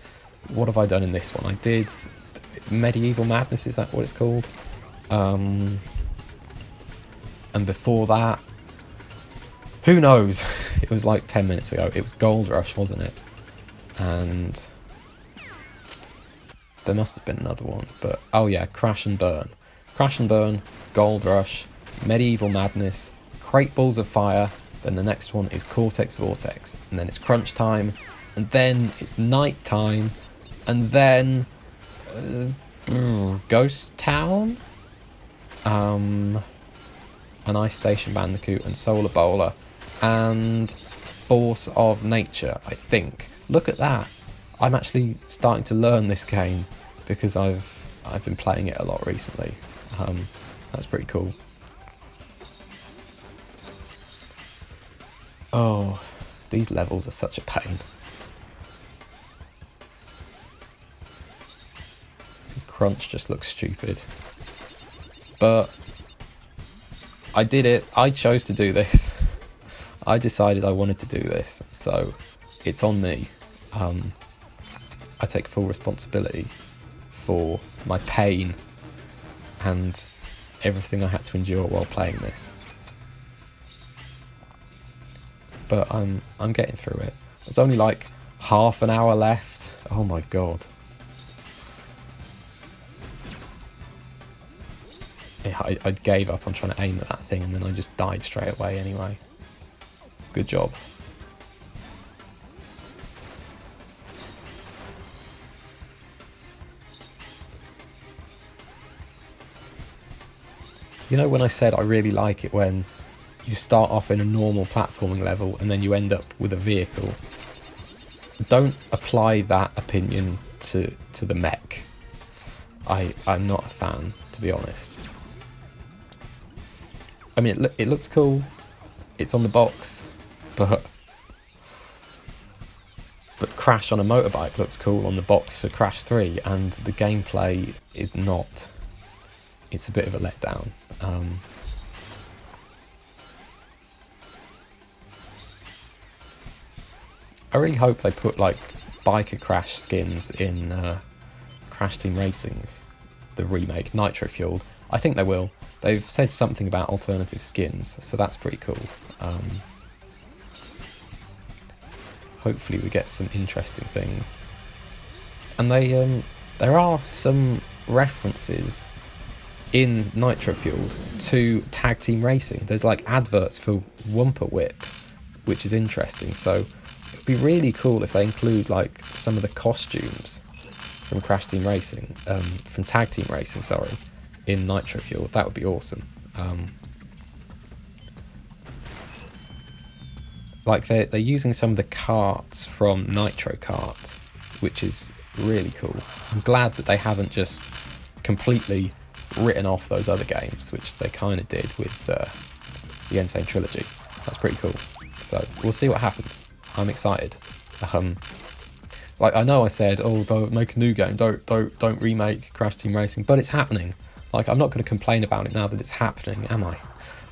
what have I done in this one? I did Medieval Madness, is that what it's called? And before that, who knows? It was like 10 minutes ago. It was Gold Rush, wasn't it? And there must have been another one, but oh yeah, Crash and Burn. Crash and Burn, Gold Rush, Medieval Madness, Crate Balls of Fire, then the next one is Cortex Vortex, and then it's crunch time, and then it's night time, and then Ghost Town, an Ice Station Bandicoot, and Solar Bowler, and Force of Nature, I think. Look at that. I'm actually starting to learn this game because I've been playing it a lot recently. That's pretty cool. Oh, these levels are such a pain. Crunch just looks stupid. But I did it. I chose to do this. I decided I wanted to do this, so it's on me. I take full responsibility for my pain and everything I had to endure while playing this. But I'm getting through it. There's only like half an hour left. Oh my god. Yeah, I gave up on trying to aim at that thing and then I just died straight away anyway. Good job. You know when I said I really like it when you start off in a normal platforming level and then you end up with a vehicle? Don't apply that opinion to the mech. I'm not a fan, to be honest. I mean, it looks cool. It's on the box, but Crash on a motorbike looks cool on the box for Crash 3, and the gameplay is not. It's a bit of a letdown. I really hope they put like biker Crash skins in Crash Team Racing, the remake, Nitro Fueled. I think they will. They've said something about alternative skins, so that's pretty cool. Hopefully we get some interesting things. And there are some references in Nitro Fueled to Tag Team Racing. There's like adverts for Wumper Whip, which is interesting. So it'd be really cool if they include like some of the costumes from Crash Team Racing, from Tag Team Racing, sorry, in Nitro Fueled. That would be awesome. Like they're using some of the karts from Nitro Kart, which is really cool. I'm glad that they haven't just completely written off those other games, which they kind of did with the Insane Trilogy. That's pretty cool. So we'll see what happens. I'm excited. Like I know I said, oh, don't make a new game, don't remake Crash Team Racing, but it's happening. Like I'm not going to complain about it now that it's happening, am I?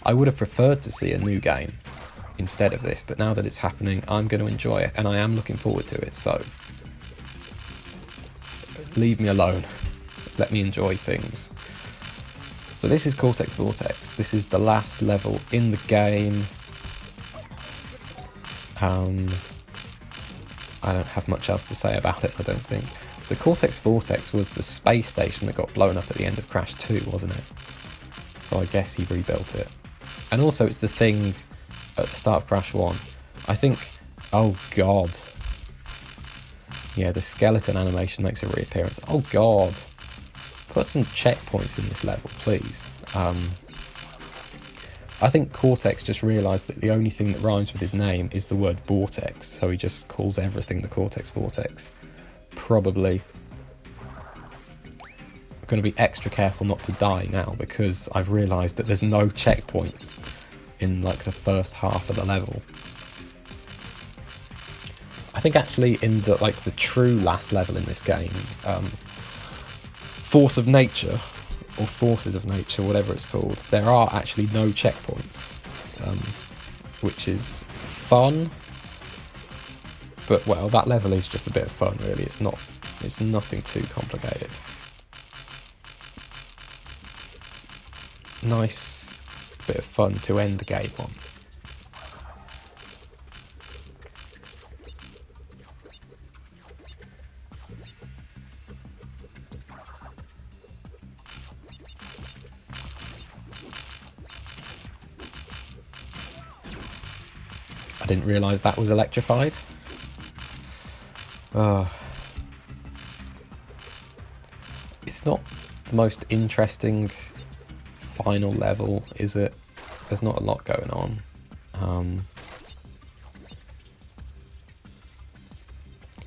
I would have preferred to see a new game instead of this, but now that it's happening, I'm going to enjoy it, and I am looking forward to it. So leave me alone. Let me enjoy things. So this is Cortex Vortex. This is the last level in the game. I don't have much else to say about it, I don't think. The Cortex Vortex was the space station that got blown up at the end of Crash 2, wasn't it? So I guess he rebuilt it. And also it's the thing at the start of Crash 1. I think... Oh god. Yeah, the skeleton animation makes a reappearance. Oh god. Put some checkpoints in this level, please. I think Cortex just realised that the only thing that rhymes with his name is the word vortex, so he just calls everything the Cortex Vortex. Probably. I'm going to be extra careful not to die now, because I've realised that there's no checkpoints in like the first half of the level. I think actually in the true last level in this game, Force of Nature, or Forces of Nature, whatever it's called, there are actually no checkpoints, which is fun, but well, that level is just a bit of fun really. It's not It's nothing too complicated. Nice bit of fun to end the game on. I didn't realise that was electrified. It's not the most interesting final level, is it? There's not a lot going on.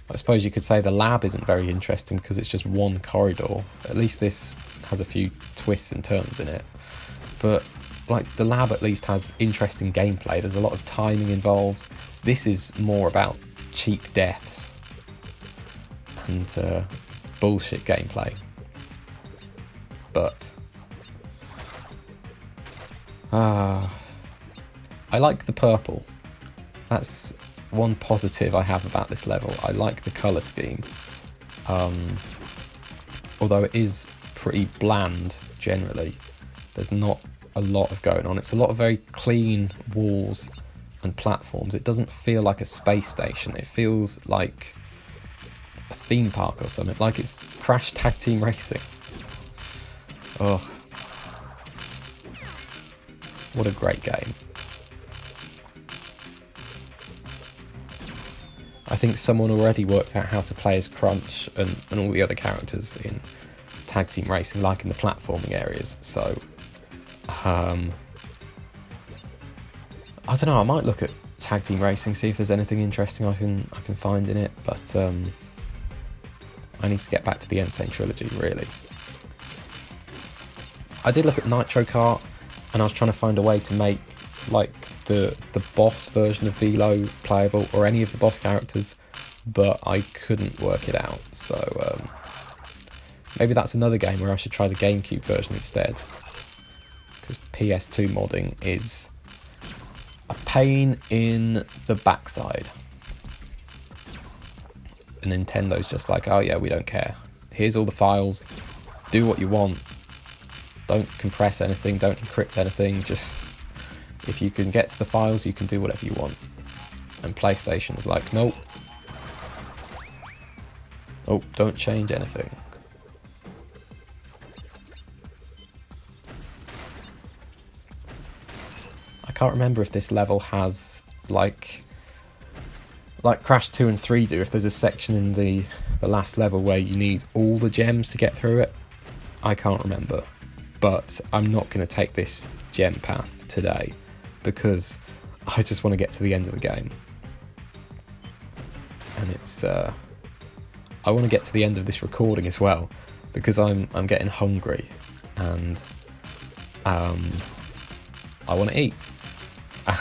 I suppose you could say the lab isn't very interesting because it's just one corridor. At least this has a few twists and turns in it. But like the lab at least has interesting gameplay. There's a lot of timing involved. This is more about cheap deaths and bullshit gameplay. But I like the purple. That's one positive I have about this level. I like the colour scheme. Although it is pretty bland generally. There's not a lot of going on. It's a lot of very clean walls and platforms. It doesn't feel like a space station. It feels like a theme park or something. Like it's Crash Tag Team Racing. Oh, what a great game. I think someone already worked out how to play as Crunch and all the other characters in Tag Team Racing, like in the platforming areas. So, I don't know. I might look at Tag Team Racing, see if there's anything interesting I can find in it. But I need to get back to the Insane Trilogy, really. I did look at Nitro Kart, and I was trying to find a way to make like the boss version of Velo playable, or any of the boss characters, but I couldn't work it out. So maybe that's another game where I should try the GameCube version instead, because PS2 modding is a pain in the backside. And Nintendo's just like, oh yeah, we don't care. Here's all the files. Do what you want. Don't compress anything. Don't encrypt anything. Just, if you can get to the files, you can do whatever you want. And PlayStation's like, nope. Oh, don't change anything. I can't remember if this level has like Crash 2 and 3 do, if there's a section in the last level where you need all the gems to get through it. I can't remember. But I'm not going to take this gem path today because I just want to get to the end of the game. And it's I want to get to the end of this recording as well, because I'm getting hungry and I want to eat.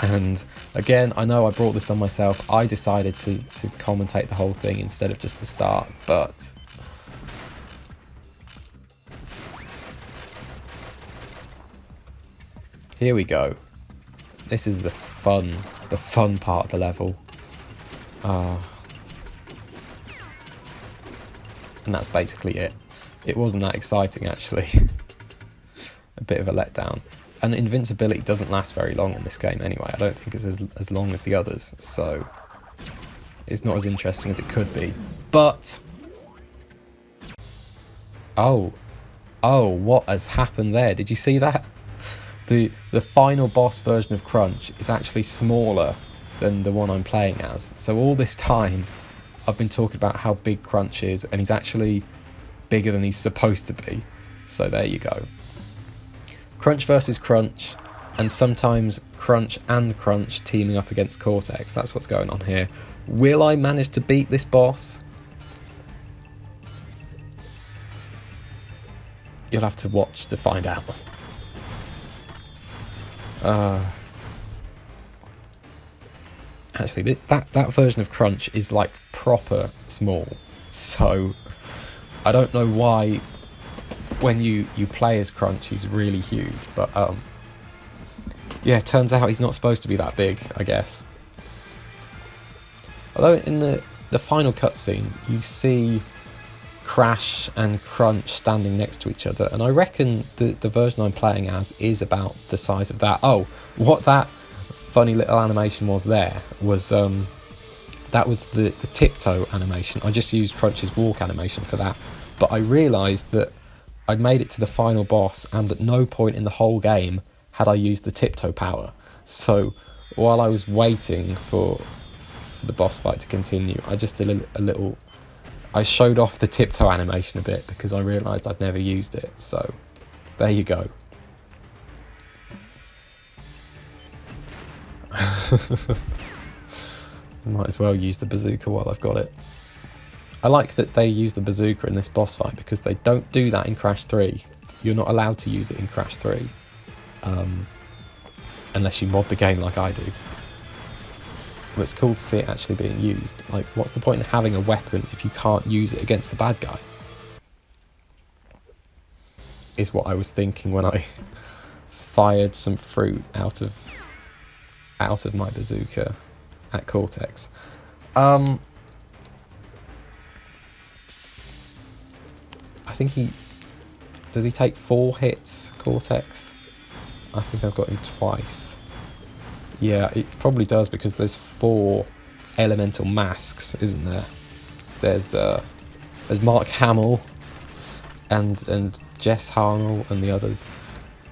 And again, I know I brought this on myself. I decided to commentate the whole thing instead of just the start, but here we go. This is the fun part of the level. And that's basically it. It wasn't that exciting, actually. A bit of a letdown. And invincibility doesn't last very long in this game anyway. I don't think it's as long as the others, so it's not as interesting as it could be. But oh, what has happened there? Did you see that? The final boss version of Crunch is actually smaller than the one I'm playing as. So all this time I've been talking about how big Crunch is, and he's actually bigger than he's supposed to be. So there you go. Crunch versus Crunch, and sometimes Crunch and Crunch teaming up against Cortex. That's what's going on here. Will I manage to beat this boss? You'll have to watch to find out. Actually, that version of Crunch is like proper small, so I don't know why when you play as Crunch he's really huge, but yeah, it turns out he's not supposed to be that big, I guess. Although in the final cutscene you see Crash and Crunch standing next to each other, and I reckon the version I'm playing as is about the size of that. Oh, what that funny little animation was there was that was the tiptoe animation. I just used Crunch's walk animation for that, but I realised that I'd made it to the final boss, and at no point in the whole game had I used the tiptoe power. So while I was waiting for the boss fight to continue, I just did a little... I showed off the tiptoe animation a bit because I realised I'd never used it. So there you go. Might as well use the bazooka while I've got it. I like that they use the bazooka in this boss fight because they don't do that in Crash 3. You're not allowed to use it in Crash 3. Unless you mod the game like I do. But it's cool to see it actually being used. Like, what's the point in having a weapon if you can't use it against the bad guy? Is what I was thinking when I fired some fruit out of my bazooka at Cortex. I think does he take 4 hits, Cortex? I think I've got him twice. Yeah, it probably does because there's 4 elemental masks, isn't there? There's Mark Hamill and Jess Harnell and the others.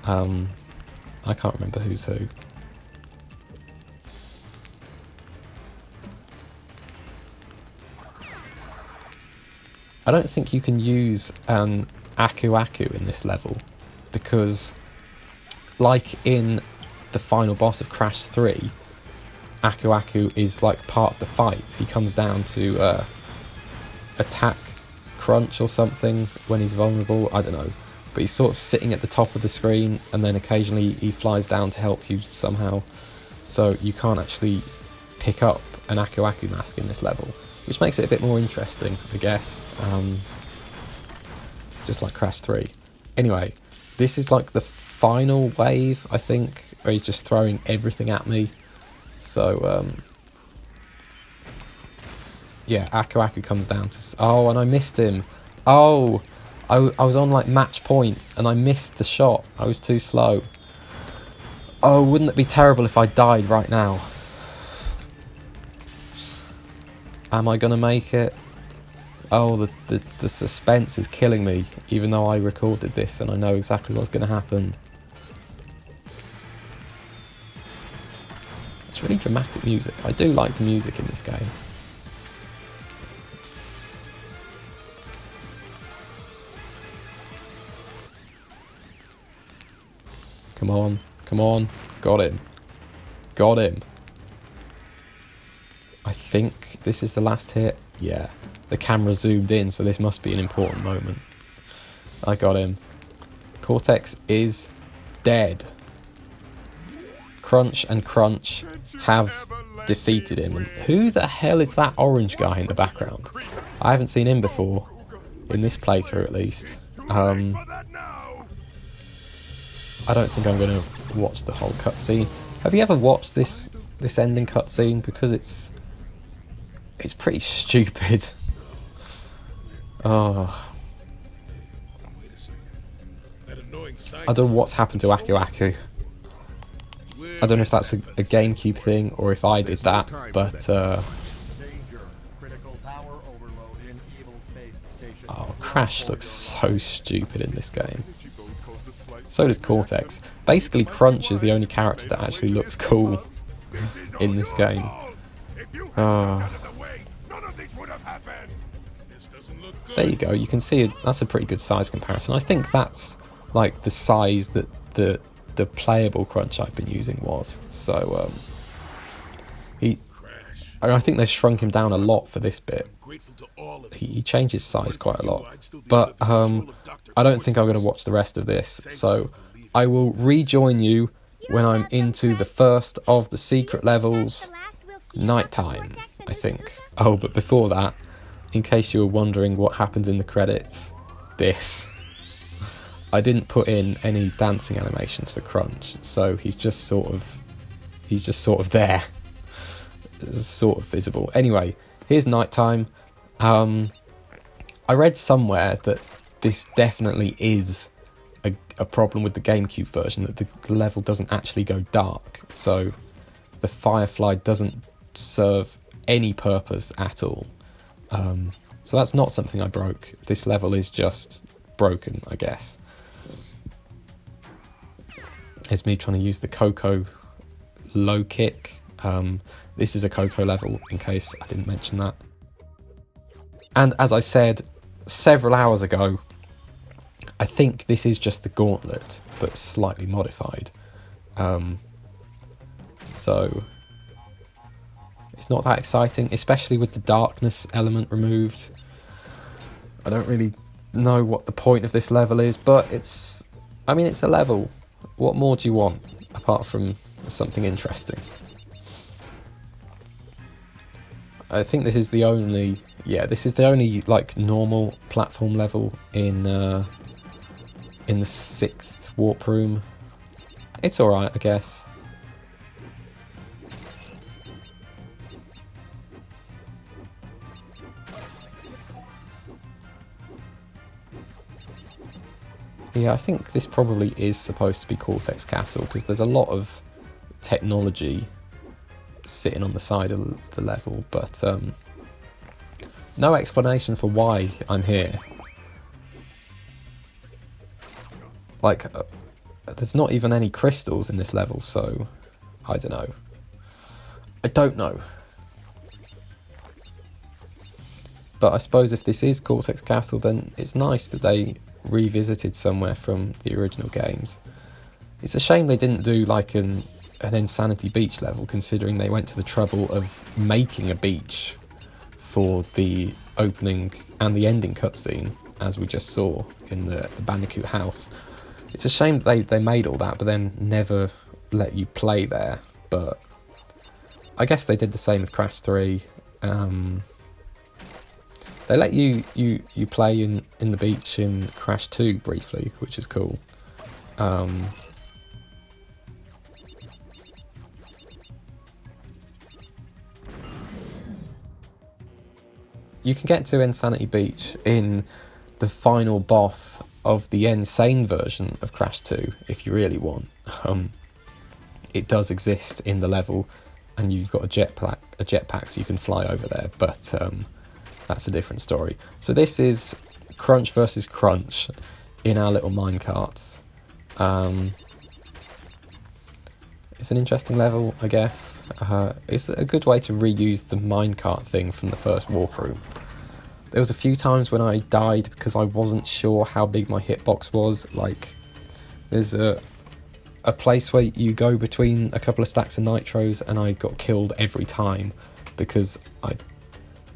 I can't remember who's who. I don't think you can use an Aku Aku in this level because, like in the final boss of Crash 3, Aku Aku is like part of the fight. He comes down to attack Crunch or something when he's vulnerable, I don't know. But he's sort of sitting at the top of the screen and then occasionally he flies down to help you somehow. So you can't actually pick up an Aku Aku mask in this level, which makes it a bit more interesting, I guess. Just like Crash 3. Anyway, this is like the final wave, I think, where he's just throwing everything at me. So, yeah, Aku Aku comes down to... Oh, and I missed him. Oh, I was on like match point and I missed the shot. I was too slow. Oh, wouldn't it be terrible if I died right now? Am I gonna make it? Oh, the suspense is killing me, even though I recorded this and I know exactly what's gonna happen. It's really dramatic music. I do like the music in this game. Come on, come on. Got him. Got him. I think this is the last hit. Yeah. The camera zoomed in, so this must be an important moment. I got him. Cortex is dead. Crunch and Crunch have defeated him. And who the hell is that orange guy in the background? I haven't seen him before. In this playthrough, at least. I don't think I'm going to watch the whole cutscene. Have you ever watched this ending cutscene? Because it's pretty stupid. Oh. I don't know what's happened to Aku Aku. I don't know if that's a GameCube thing or if I did that, but oh, Crash looks so stupid in this game. So does Cortex. Basically, Crunch is the only character that actually looks cool in this game. Oh. There you go, you can see that's a pretty good size comparison. I think that's like the size that the playable Crunch I've been using was. So I think they've shrunk him down a lot for this bit. He changed his size quite a lot. But I don't think I'm going to watch the rest of this. So I will rejoin you when I'm into the first of the secret levels, nighttime, I think. Oh, but before that, in case you were wondering what happens in the credits, this. I didn't put in any dancing animations for Crunch, so he's just sort of there. Sort of visible. Anyway, here's nighttime. I read somewhere that this definitely is a problem with the GameCube version, that the level doesn't actually go dark, so the Firefly doesn't serve any purpose at all. So that's not something I broke. This level is just broken, I guess. It's me trying to use the Coco low kick. This is a Coco level, in case I didn't mention that. And as I said several hours ago, I think this is just the gauntlet, but slightly modified. So it's not that exciting, especially with the darkness element removed. I don't really know what the point of this level is, but it's a level. What more do you want, apart from something interesting? I think this is the only, like, normal platform level in the 6th warp room. It's alright, I guess. Yeah, I think this probably is supposed to be Cortex Castle, because there's a lot of technology sitting on the side of the level, but no explanation for why I'm here. Like, there's not even any crystals in this level, so I don't know. But I suppose if this is Cortex Castle, then it's nice that they revisited somewhere from the original games. It's a shame they didn't do like an Insanity Beach level, considering they went to the trouble of making a beach for the opening and the ending cutscene, as we just saw in the Bandicoot house. It's a shame that they made all that, but then never let you play there. But I guess they did the same with Crash 3. They let you play in the beach in Crash 2 briefly, which is cool. You can get to Insanity Beach in the final boss of the Insane version of Crash 2 if you really want. It does exist in the level, and you've got a jetpack so you can fly over there, but that's a different story. So this is Crunch versus Crunch in our little minecarts. It's an interesting level, I guess. It's a good way to reuse the minecart thing from the first warp room. There was a few times when I died because I wasn't sure how big my hitbox was. Like, there's a place where you go between a couple of stacks of nitros, and I got killed every time because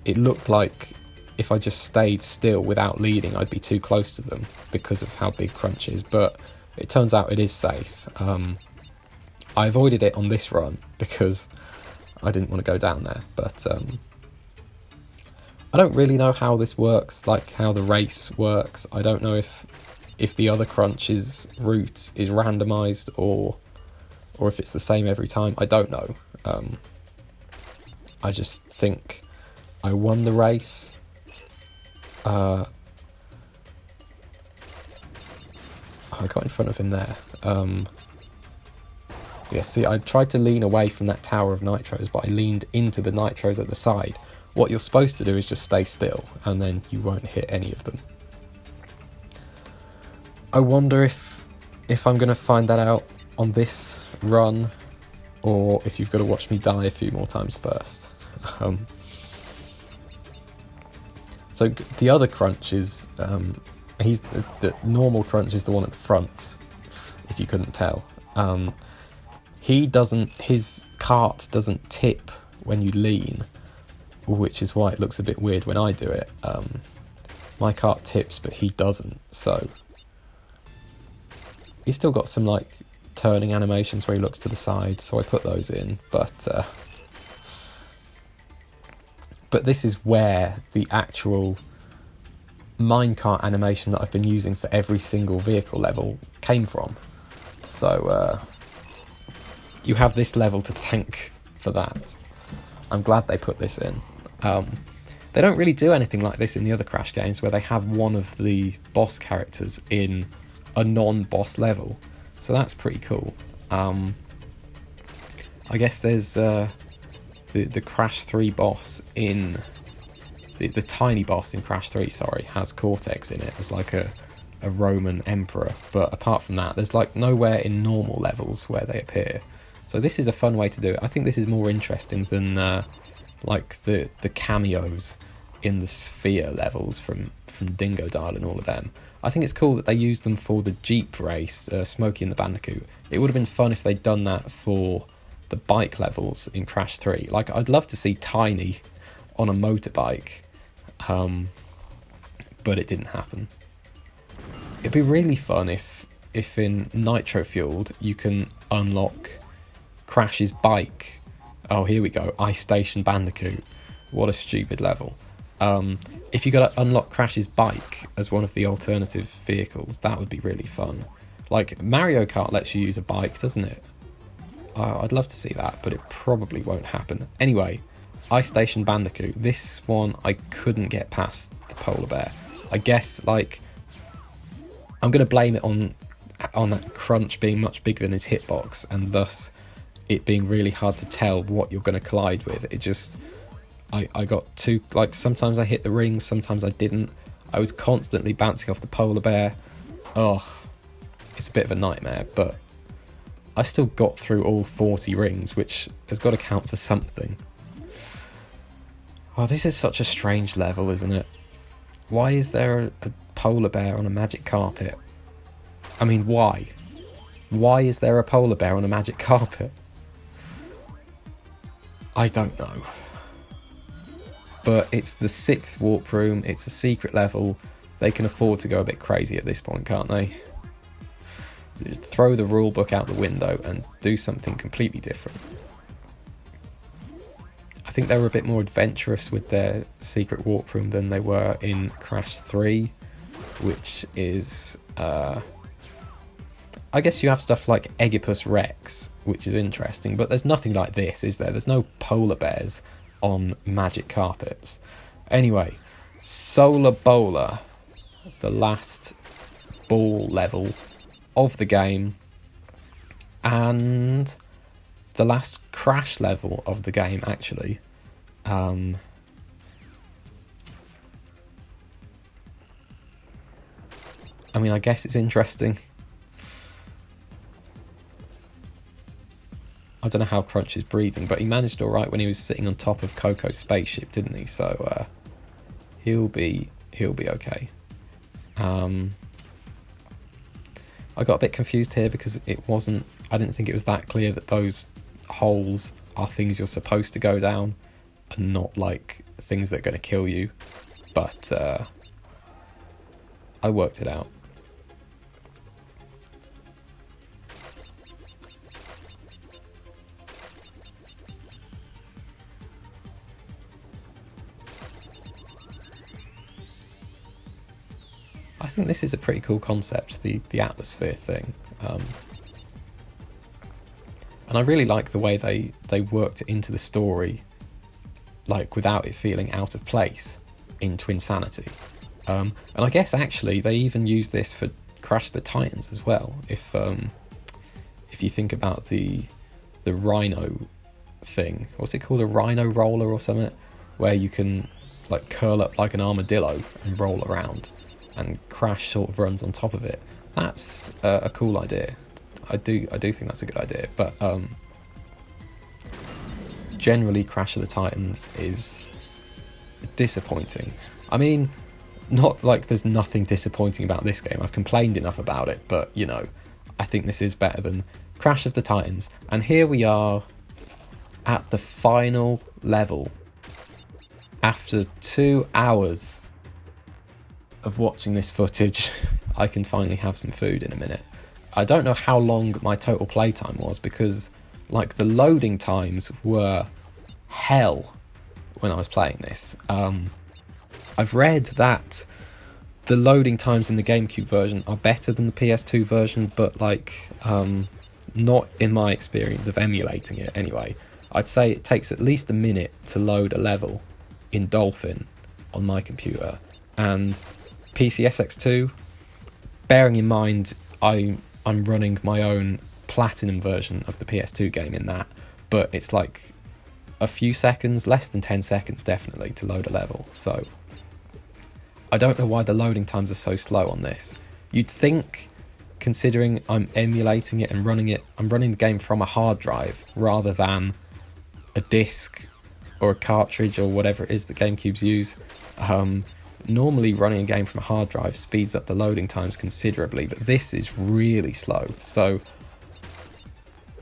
it looked like if I just stayed still without leading, I'd be too close to them because of how big Crunch is, but it turns out it is safe. I avoided it on this run because I didn't want to go down there, but I don't really know how this works, like how the race works. I don't know if the other Crunch's route is randomised or if it's the same every time. I don't know. I just think I won the race. I got in front of him there. Yeah, see, I tried to lean away from that tower of nitros, but I leaned into the nitros at the side. What you're supposed to do is just stay still, and then you won't hit any of them. I wonder if I'm going to find that out on this run, or if you've got to watch me die a few more times first. So the other Crunch is, the normal Crunch is the one at the front, if you couldn't tell. His cart doesn't tip when you lean, which is why it looks a bit weird when I do it. My cart tips, but he doesn't, so he's still got some like turning animations where he looks to the side, so I put those in, but this is where the actual minecart animation that I've been using for every single vehicle level came from. So you have this level to thank for that. I'm glad they put this in. They don't really do anything like this in the other Crash games, where they have one of the boss characters in a non-boss level. So that's pretty cool. I guess there's the Crash 3 boss in... The tiny boss in Crash 3, sorry, has Cortex in it as like a Roman emperor. But apart from that, there's like nowhere in normal levels where they appear. So this is a fun way to do it. I think this is more interesting than like the cameos in the Sphere levels from Dingo Dial and all of them. I think it's cool that they used them for the Jeep race, Smokey and the Bandicoot. It would have been fun if they'd done that for the bike levels in Crash 3. Like, I'd love to see Tiny on a motorbike, but it didn't happen. It'd be really fun if in Nitro Fueled you can unlock Crash's bike. Oh, here we go, Ice Station Bandicoot. What a stupid level. If you got to unlock Crash's bike as one of the alternative vehicles, that would be really fun. Like, Mario Kart lets you use a bike, doesn't it? I'd love to see that, but it probably won't happen. Anyway, Ice Station Bandicoot. This one, I couldn't get past the polar bear. I guess, like, I'm going to blame it on that crunch being much bigger than his hitbox, and thus it being really hard to tell what you're going to collide with. It just... I got too... Like, sometimes I hit the rings, sometimes I didn't. I was constantly bouncing off the polar bear. Oh, it's a bit of a nightmare, but I still got through all 40 rings, which has got to count for something. Oh, this is such a strange level, isn't it? Why is there a polar bear on a magic carpet? I mean, why? Why is there a polar bear on a magic carpet? I don't know. But it's the 6th warp room, it's a secret level. They can afford to go a bit crazy at this point, can't they? Throw the rulebook out the window and do something completely different. I think they were a bit more adventurous with their secret warp room than they were in Crash 3, which is... I guess you have stuff like Oedipus Rex, which is interesting, but there's nothing like this, is there? There's no polar bears on magic carpets. Anyway, Solar Bowler, the last ball level of the game, and the last Crash level of the game, actually. I mean, I guess it's interesting. I don't know how Crunch is breathing, but he managed all right when he was sitting on top of Coco's spaceship, didn't he? So he'll be okay. I got a bit confused here because I didn't think it was that clear that those holes are things you're supposed to go down and not like things that are going to kill you. But I worked it out. I think this is a pretty cool concept, the atmosphere thing. And I really like the way they worked it into the story, like without it feeling out of place in Twinsanity. And I guess actually they even use this for Crash the Titans as well. If you think about the Rhino thing, what's it called, a Rhino roller or something, where you can like curl up like an armadillo and roll around, and Crash sort of runs on top of it. That's a cool idea. I do think that's a good idea, but generally Crash of the Titans is disappointing. I mean, not like there's nothing disappointing about this game. I've complained enough about it, but you know, I think this is better than Crash of the Titans. And here we are at the final level. After 2 hours of watching this footage, I can finally have some food in a minute. I don't know how long my total playtime was, because like the loading times were hell when I was playing this. I've read that the loading times in the GameCube version are better than the PS2 version, but like not in my experience of emulating it anyway. I'd say it takes at least a minute to load a level in Dolphin, on my computer. And PCSX2, bearing in mind I'm running my own platinum version of the PS2 game in that, but it's like a few seconds, less than 10 seconds definitely, to load a level. So I don't know why the loading times are so slow on this. You'd think, considering I'm emulating it and I'm running the game from a hard drive rather than a disc or a cartridge or whatever it is that GameCubes use. Normally running a game from a hard drive speeds up the loading times considerably, but this is really slow. So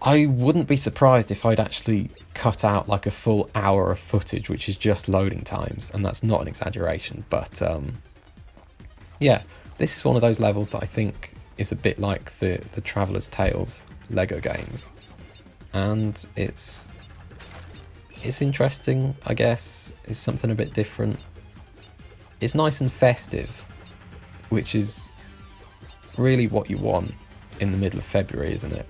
I wouldn't be surprised if I'd actually cut out like a full hour of footage, which is just loading times, and that's not an exaggeration. But yeah, this is one of those levels that I think is a bit like the Traveller's Tales Lego games, and it's interesting, I guess. It's something a bit different. It's nice and festive, which is really what you want in the middle of February, isn't it?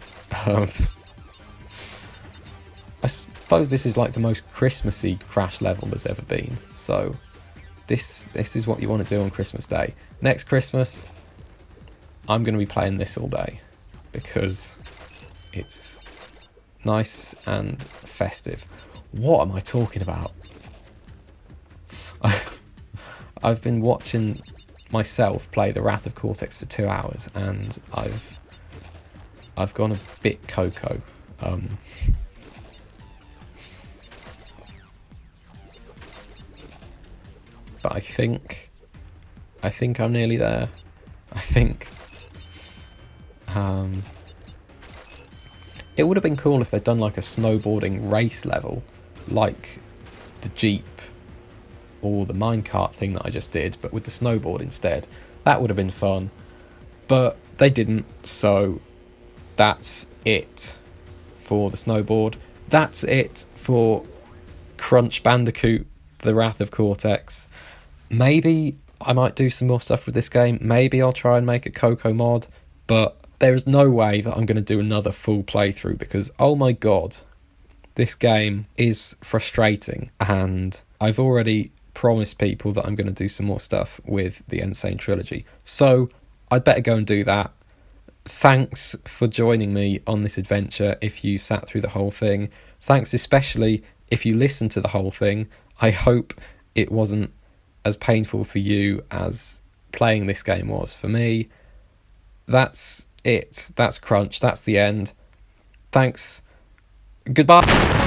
I suppose this is like the most Christmassy Crash level there's ever been. So this is what you want to do on Christmas Day. Next Christmas, I'm going to be playing this all day because it's nice and festive. What am I talking about? I've been watching myself play The Wrath of Cortex for 2 hours, and I've gone a bit Coco. But I think I'm nearly there. I think it would have been cool if they'd done like a snowboarding race level, like the Jeep or the minecart thing that I just did, but with the snowboard instead. That would have been fun, but they didn't, so that's it for the snowboard. That's it for Crunch Bandicoot, The Wrath of Cortex. Maybe I might do some more stuff with this game. Maybe I'll try and make a Coco mod, but there's no way that I'm going to do another full playthrough because, oh my god, this game is frustrating, and I've already promised people that I'm going to do some more stuff with the Insane Trilogy. So I'd better go and do that. Thanks for joining me on this adventure if you sat through the whole thing. Thanks especially if you listened to the whole thing. I hope it wasn't as painful for you as playing this game was for me. That's it. That's Crunch. That's the end. Thanks. Goodbye.